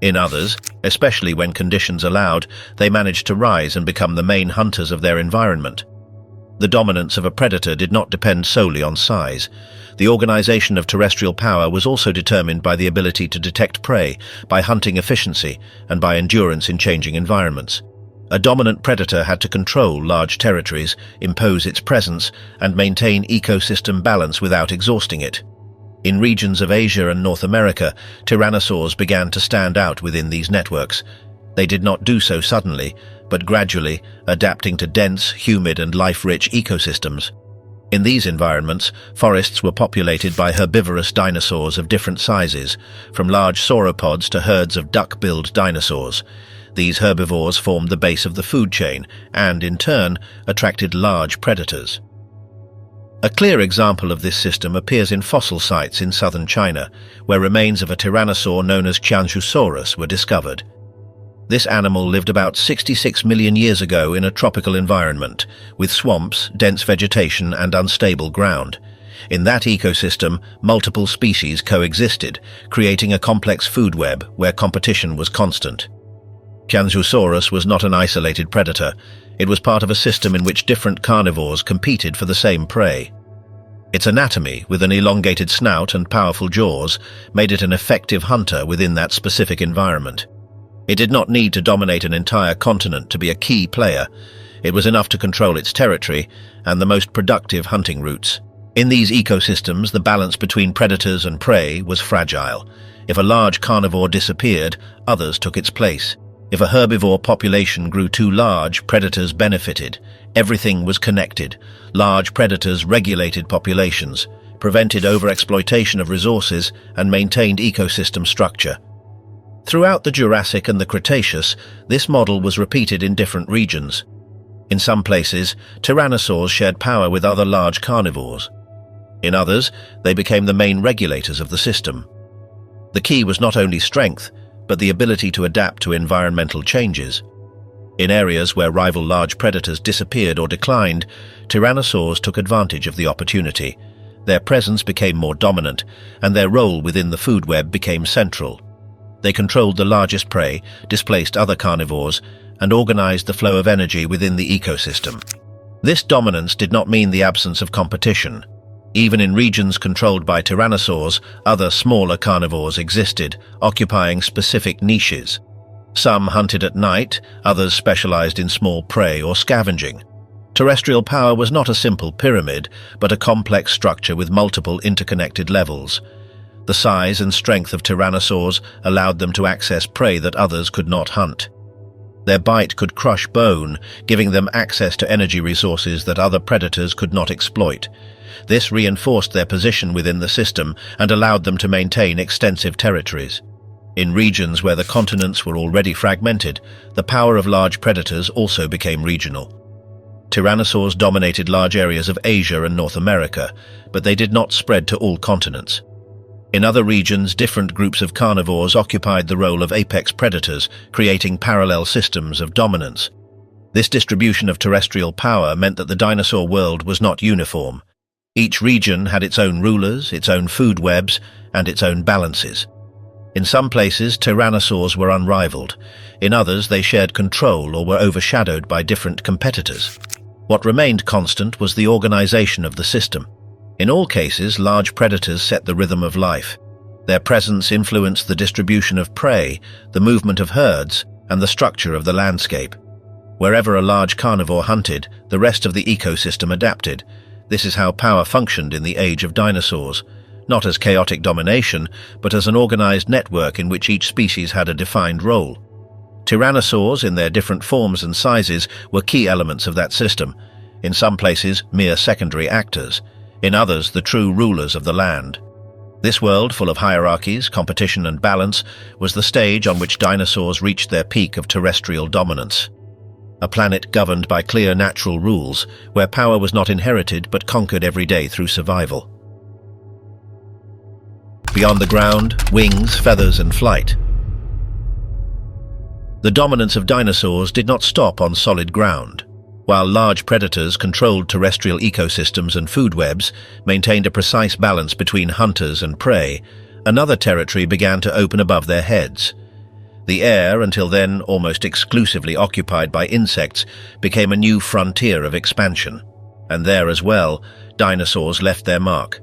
In others, especially when conditions allowed, they managed to rise and become the main hunters of their environment. The dominance of a predator did not depend solely on size. The organization of terrestrial power was also determined by the ability to detect prey, by hunting efficiency, and by endurance in changing environments. A dominant predator had to control large territories, impose its presence, and maintain ecosystem balance without exhausting it. In regions of Asia and North America, tyrannosaurs began to stand out within these networks. They did not do so suddenly, but gradually, adapting to dense, humid, and life-rich ecosystems. In these environments, forests were populated by herbivorous dinosaurs of different sizes, from large sauropods to herds of duck-billed dinosaurs. These herbivores formed the base of the food chain and, in turn, attracted large predators. A clear example of this system appears in fossil sites in southern China, where remains of a tyrannosaur known as Qianzhusaurus were discovered. This animal lived about 66 million years ago in a tropical environment, with swamps, dense vegetation, and unstable ground. In that ecosystem, multiple species coexisted, creating a complex food web where competition was constant. Qianzhusaurus was not an isolated predator. It was part of a system in which different carnivores competed for the same prey. Its anatomy, with an elongated snout and powerful jaws, made it an effective hunter within that specific environment. It did not need to dominate an entire continent to be a key player. It was enough to control its territory and the most productive hunting routes. In these ecosystems, the balance between predators and prey was fragile. If a large carnivore disappeared, others took its place. If a herbivore population grew too large, predators benefited. Everything was connected. Large predators regulated populations, prevented overexploitation of resources, and maintained ecosystem structure. Throughout the Jurassic and the Cretaceous, this model was repeated in different regions. In some places, tyrannosaurs shared power with other large carnivores. In others, they became the main regulators of the system. The key was not only strength, but the ability to adapt to environmental changes. In areas where rival large predators disappeared or declined, tyrannosaurs took advantage of the opportunity. Their presence became more dominant, and their role within the food web became central. They controlled the largest prey, displaced other carnivores, and organized the flow of energy within the ecosystem. This dominance did not mean the absence of competition. Even in regions controlled by tyrannosaurs, other smaller carnivores existed, occupying specific niches. Some hunted at night, others specialized in small prey or scavenging. Terrestrial power was not a simple pyramid, but a complex structure with multiple interconnected levels. The size and strength of tyrannosaurs allowed them to access prey that others could not hunt. Their bite could crush bone, giving them access to energy resources that other predators could not exploit. This reinforced their position within the system and allowed them to maintain extensive territories. In regions where the continents were already fragmented, the power of large predators also became regional. Tyrannosaurs dominated large areas of Asia and North America, but they did not spread to all continents. In other regions, different groups of carnivores occupied the role of apex predators, creating parallel systems of dominance. This distribution of terrestrial power meant that the dinosaur world was not uniform. Each region had its own rulers, its own food webs, and its own balances. In some places, tyrannosaurs were unrivaled. In others, they shared control or were overshadowed by different competitors. What remained constant was the organization of the system. In all cases, large predators set the rhythm of life. Their presence influenced the distribution of prey, the movement of herds, and the structure of the landscape. Wherever a large carnivore hunted, the rest of the ecosystem adapted. This is how power functioned in the age of dinosaurs, not as chaotic domination, but as an organized network in which each species had a defined role. Tyrannosaurs, in their different forms and sizes, were key elements of that system. In some places, mere secondary actors. In others, the true rulers of the land. This world, full of hierarchies, competition, and balance, was the stage on which dinosaurs reached their peak of terrestrial dominance. A planet governed by clear natural rules, where power was not inherited but conquered every day through survival. Beyond the ground, wings, feathers, and flight. The dominance of dinosaurs did not stop on solid ground. While large predators controlled terrestrial ecosystems and food webs, maintained a precise balance between hunters and prey, another territory began to open above their heads. The air, until then almost exclusively occupied by insects, became a new frontier of expansion. And there as well, dinosaurs left their mark.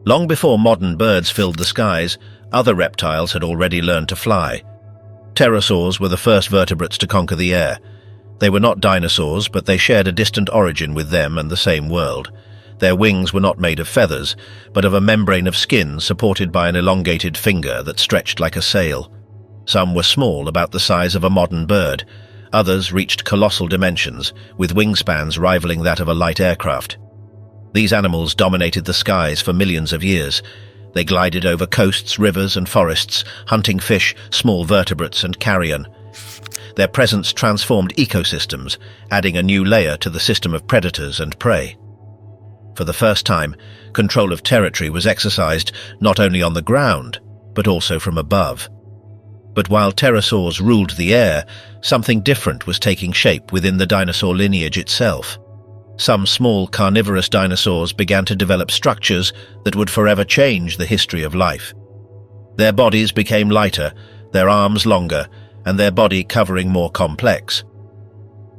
Long before modern birds filled the skies, other reptiles had already learned to fly. Pterosaurs were the first vertebrates to conquer the air. They were not dinosaurs, but they shared a distant origin with them and the same world. Their wings were not made of feathers, but of a membrane of skin supported by an elongated finger that stretched like a sail. Some were small, about the size of a modern bird. Others reached colossal dimensions, with wingspans rivaling that of a light aircraft. These animals dominated the skies for millions of years. They glided over coasts, rivers, and forests, hunting fish, small vertebrates, and carrion. Their presence transformed ecosystems, adding a new layer to the system of predators and prey. For the first time, control of territory was exercised not only on the ground, but also from above. But while pterosaurs ruled the air, something different was taking shape within the dinosaur lineage itself. Some small carnivorous dinosaurs began to develop structures that would forever change the history of life. Their bodies became lighter, their arms longer, and their body covering more complex.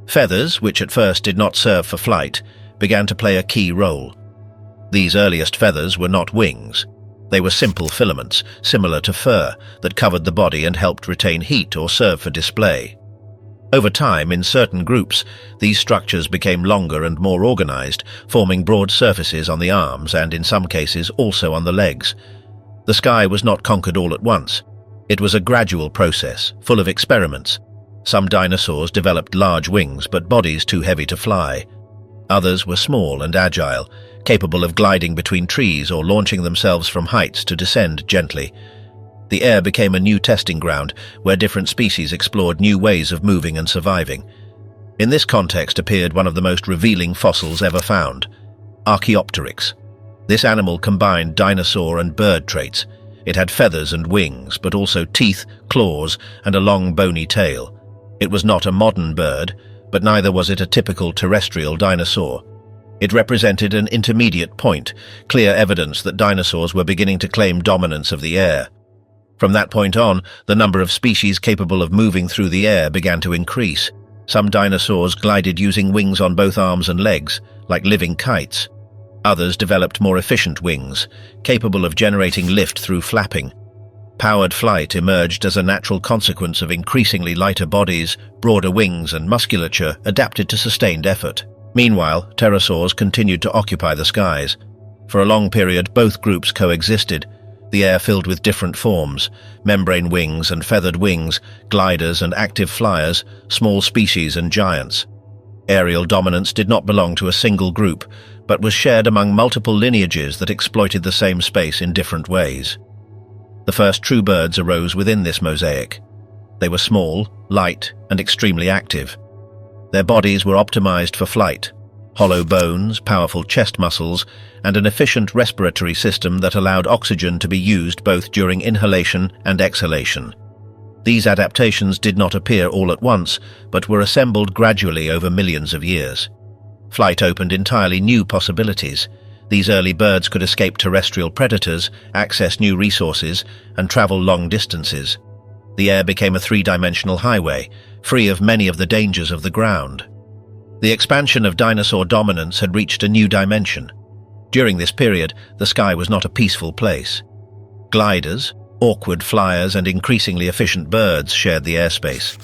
Feathers, which at first did not serve for flight, began to play a key role. These earliest feathers were not wings. They were simple filaments, similar to fur, that covered the body and helped retain heat or serve for display. Over time, in certain groups, these structures became longer and more organized, forming broad surfaces on the arms and, in some cases, also on the legs. The sky was not conquered all at once. It was a gradual process, full of experiments. Some dinosaurs developed large wings, but bodies too heavy to fly. Others were small and agile, capable of gliding between trees or launching themselves from heights to descend gently. The air became a new testing ground where different species explored new ways of moving and surviving. In this context appeared one of the most revealing fossils ever found, Archaeopteryx. This animal combined dinosaur and bird traits. It had feathers and wings, but also teeth, claws, and a long bony tail. It was not a modern bird, but neither was it a typical terrestrial dinosaur. It represented an intermediate point, clear evidence that dinosaurs were beginning to claim dominance of the air. From that point on, the number of species capable of moving through the air began to increase. Some dinosaurs glided using wings on both arms and legs, like living kites. Others developed more efficient wings, capable of generating lift through flapping. Powered flight emerged as a natural consequence of increasingly lighter bodies, broader wings, and musculature adapted to sustained effort. Meanwhile, pterosaurs continued to occupy the skies. For a long period, both groups coexisted, the air filled with different forms, membrane wings and feathered wings, gliders and active flyers, small species and giants. Aerial dominance did not belong to a single group, but was shared among multiple lineages that exploited the same space in different ways. The first true birds arose within this mosaic. They were small, light, and extremely active. Their bodies were optimized for flight, hollow bones, powerful chest muscles, and an efficient respiratory system that allowed oxygen to be used both during inhalation and exhalation. These adaptations did not appear all at once, but were assembled gradually over millions of years. Flight opened entirely new possibilities. These early birds could escape terrestrial predators, access new resources, and travel long distances. The air became a three-dimensional highway, free of many of the dangers of the ground. The expansion of dinosaur dominance had reached a new dimension. During this period, the sky was not a peaceful place. Gliders, awkward flyers, and increasingly efficient birds shared the airspace.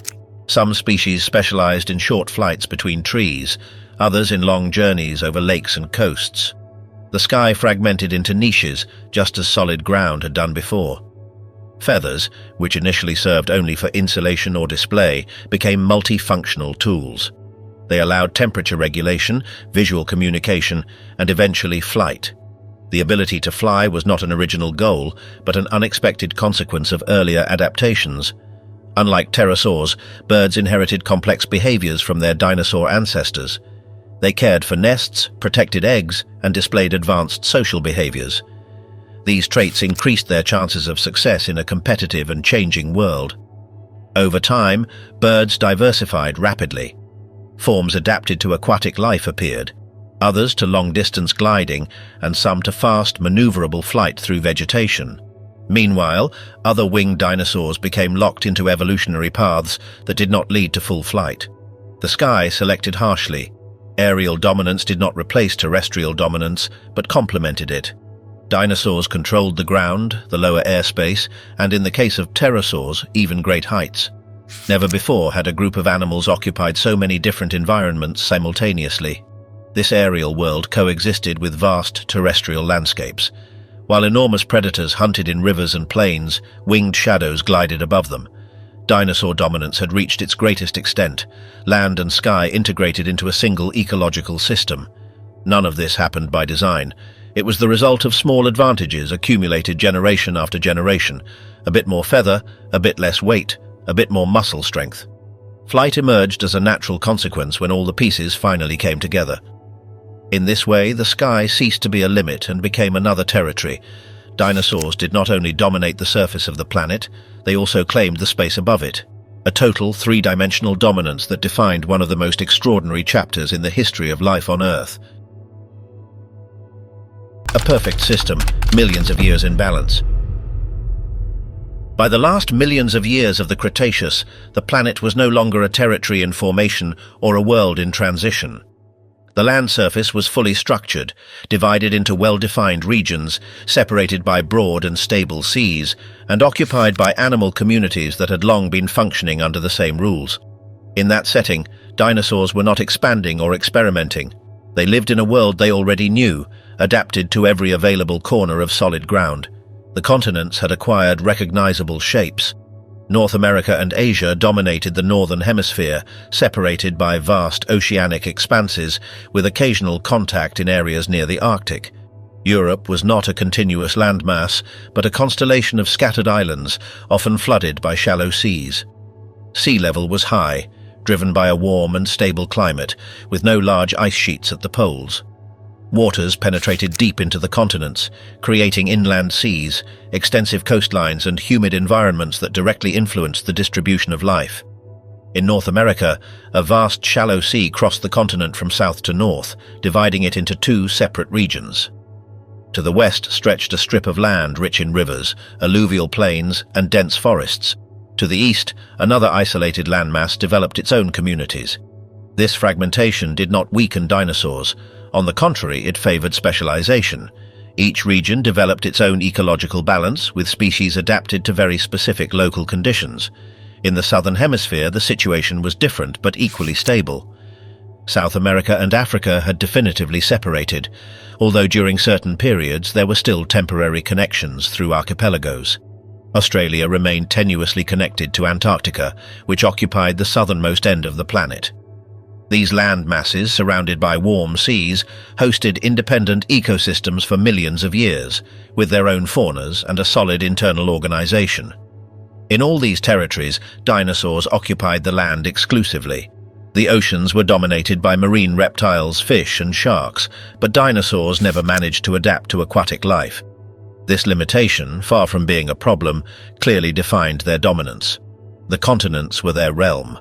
Some species specialized in short flights between trees, others in long journeys over lakes and coasts. The sky fragmented into niches, just as solid ground had done before. Feathers, which initially served only for insulation or display, became multifunctional tools. They allowed temperature regulation, visual communication, and eventually flight. The ability to fly was not an original goal, but an unexpected consequence of earlier adaptations. Unlike pterosaurs, birds inherited complex behaviors from their dinosaur ancestors. They cared for nests, protected eggs, and displayed advanced social behaviors. These traits increased their chances of success in a competitive and changing world. Over time, birds diversified rapidly. Forms adapted to aquatic life appeared, others to long-distance gliding, and some to fast, maneuverable flight through vegetation. Meanwhile, other winged dinosaurs became locked into evolutionary paths that did not lead to full flight. The sky selected harshly. Aerial dominance did not replace terrestrial dominance, but complemented it. Dinosaurs controlled the ground, the lower airspace, and in the case of pterosaurs, even great heights. Never before had a group of animals occupied so many different environments simultaneously. This aerial world coexisted with vast terrestrial landscapes. While enormous predators hunted in rivers and plains, winged shadows glided above them. Dinosaur dominance had reached its greatest extent, land and sky integrated into a single ecological system. None of this happened by design. It was the result of small advantages accumulated generation after generation. A bit more feather, a bit less weight, a bit more muscle strength. Flight emerged as a natural consequence when all the pieces finally came together. In this way, the sky ceased to be a limit and became another territory. Dinosaurs did not only dominate the surface of the planet, they also claimed the space above it. A total three-dimensional dominance that defined one of the most extraordinary chapters in the history of life on Earth. A perfect system, millions of years in balance. By the last millions of years of the Cretaceous, the planet was no longer a territory in formation or a world in transition. The land surface was fully structured, divided into well-defined regions, separated by broad and stable seas, and occupied by animal communities that had long been functioning under the same rules. In that setting, dinosaurs were not expanding or experimenting. They lived in a world they already knew, adapted to every available corner of solid ground. The continents had acquired recognizable shapes. North America and Asia dominated the northern hemisphere, separated by vast oceanic expanses with occasional contact in areas near the Arctic. Europe was not a continuous landmass, but a constellation of scattered islands, often flooded by shallow seas. Sea level was high, driven by a warm and stable climate, with no large ice sheets at the poles. Waters penetrated deep into the continents, creating inland seas, extensive coastlines and humid environments that directly influenced the distribution of life. In North America, a vast shallow sea crossed the continent from south to north, dividing it into two separate regions. To the west stretched a strip of land rich in rivers, alluvial plains, and dense forests. To the east, another isolated landmass developed its own communities. This fragmentation did not weaken dinosaurs. On the contrary, it favored specialization. Each region developed its own ecological balance, with species adapted to very specific local conditions. In the southern hemisphere, the situation was different but equally stable. South America and Africa had definitively separated, although during certain periods there were still temporary connections through archipelagos. Australia remained tenuously connected to Antarctica, which occupied the southernmost end of the planet. These land masses, surrounded by warm seas, hosted independent ecosystems for millions of years, with their own faunas and a solid internal organization. In all these territories, dinosaurs occupied the land exclusively. The oceans were dominated by marine reptiles, fish and sharks, but dinosaurs never managed to adapt to aquatic life. This limitation, far from being a problem, clearly defined their dominance. The continents were their realm.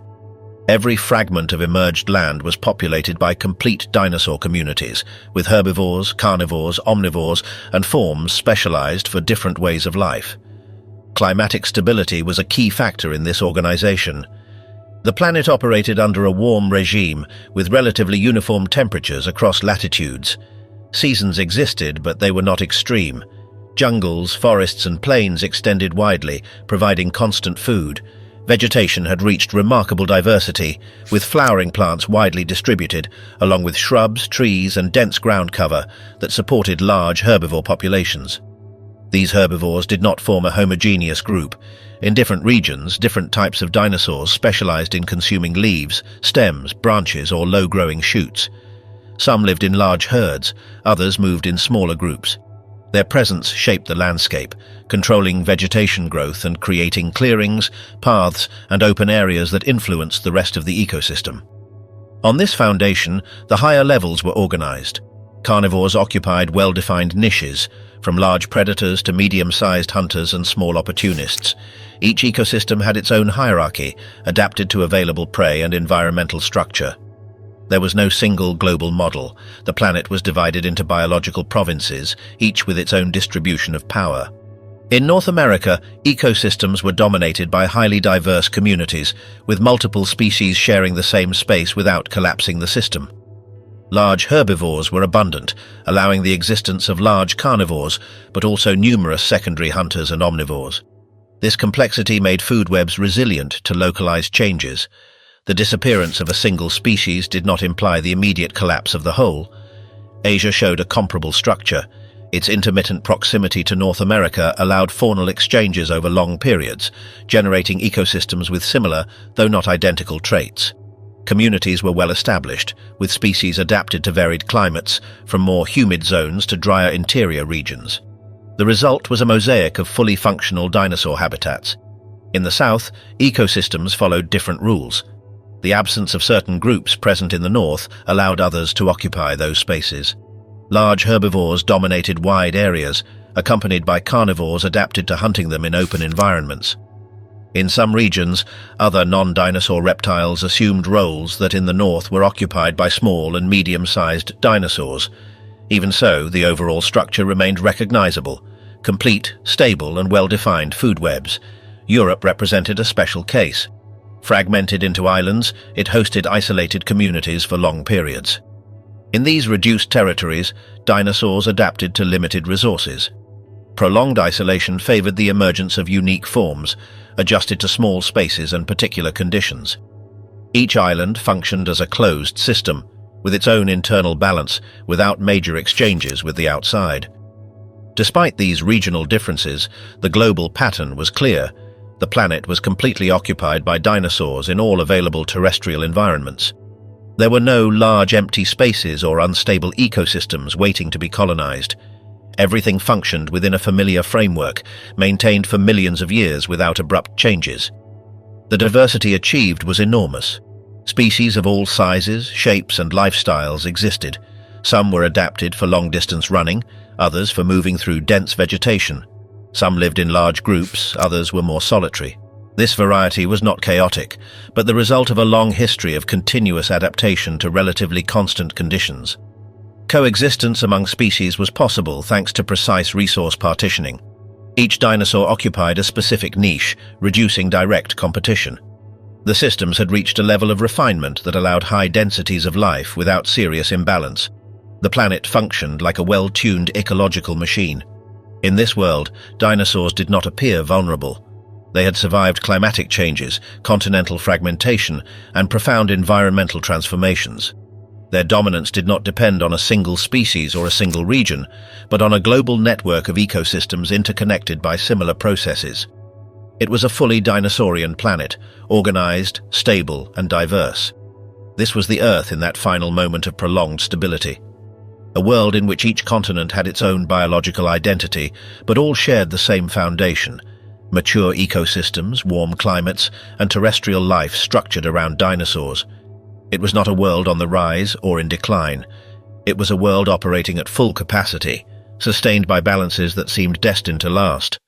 Every fragment of emerged land was populated by complete dinosaur communities, with herbivores, carnivores, omnivores, and forms specialized for different ways of life. Climatic stability was a key factor in this organization. The planet operated under a warm regime, with relatively uniform temperatures across latitudes. Seasons existed, but they were not extreme. Jungles, forests, and plains extended widely, providing constant food. Vegetation had reached remarkable diversity, with flowering plants widely distributed, along with shrubs, trees, and dense ground cover that supported large herbivore populations. These herbivores did not form a homogeneous group. In different regions, different types of dinosaurs specialized in consuming leaves, stems, branches, or low-growing shoots. Some lived in large herds, others moved in smaller groups. Their presence shaped the landscape, controlling vegetation growth and creating clearings, paths, and open areas that influenced the rest of the ecosystem. On this foundation, the higher levels were organized. Carnivores occupied well-defined niches, from large predators to medium-sized hunters and small opportunists. Each ecosystem had its own hierarchy, adapted to available prey and environmental structure. There was no single global model. The planet was divided into biological provinces, each with its own distribution of power. In North America, ecosystems were dominated by highly diverse communities, with multiple species sharing the same space without collapsing the system. Large herbivores were abundant, allowing the existence of large carnivores, but also numerous secondary hunters and omnivores. This complexity made food webs resilient to localized changes. The disappearance of a single species did not imply the immediate collapse of the whole. Asia showed a comparable structure. Its intermittent proximity to North America allowed faunal exchanges over long periods, generating ecosystems with similar, though not identical, traits. Communities were well established, with species adapted to varied climates, from more humid zones to drier interior regions. The result was a mosaic of fully functional dinosaur habitats. In the south, ecosystems followed different rules. The absence of certain groups present in the north allowed others to occupy those spaces. Large herbivores dominated wide areas, accompanied by carnivores adapted to hunting them in open environments. In some regions, other non-dinosaur reptiles assumed roles that in the north were occupied by small and medium-sized dinosaurs. Even so, the overall structure remained recognizable: complete, stable, and well-defined food webs. Europe represented a special case. Fragmented into islands, it hosted isolated communities for long periods. In these reduced territories, dinosaurs adapted to limited resources. Prolonged isolation favored the emergence of unique forms, adjusted to small spaces and particular conditions. Each island functioned as a closed system, with its own internal balance, without major exchanges with the outside. Despite these regional differences, the global pattern was clear. The planet was completely occupied by dinosaurs in all available terrestrial environments. There were no large empty spaces or unstable ecosystems waiting to be colonized. Everything functioned within a familiar framework, maintained for millions of years without abrupt changes. The diversity achieved was enormous. Species of all sizes, shapes, and lifestyles existed. Some were adapted for long-distance running, others for moving through dense vegetation. Some lived in large groups, others were more solitary. This variety was not chaotic, but the result of a long history of continuous adaptation to relatively constant conditions. Coexistence among species was possible thanks to precise resource partitioning. Each dinosaur occupied a specific niche, reducing direct competition. The systems had reached a level of refinement that allowed high densities of life without serious imbalance. The planet functioned like a well-tuned ecological machine. In this world, dinosaurs did not appear vulnerable. They had survived climatic changes, continental fragmentation, and profound environmental transformations. Their dominance did not depend on a single species or a single region, but on a global network of ecosystems interconnected by similar processes. It was a fully dinosaurian planet, organized, stable, and diverse. This was the Earth in that final moment of prolonged stability. A world in which each continent had its own biological identity, but all shared the same foundation: mature ecosystems, warm climates, and terrestrial life structured around dinosaurs. It was not a world on the rise or in decline. It was a world operating at full capacity, sustained by balances that seemed destined to last.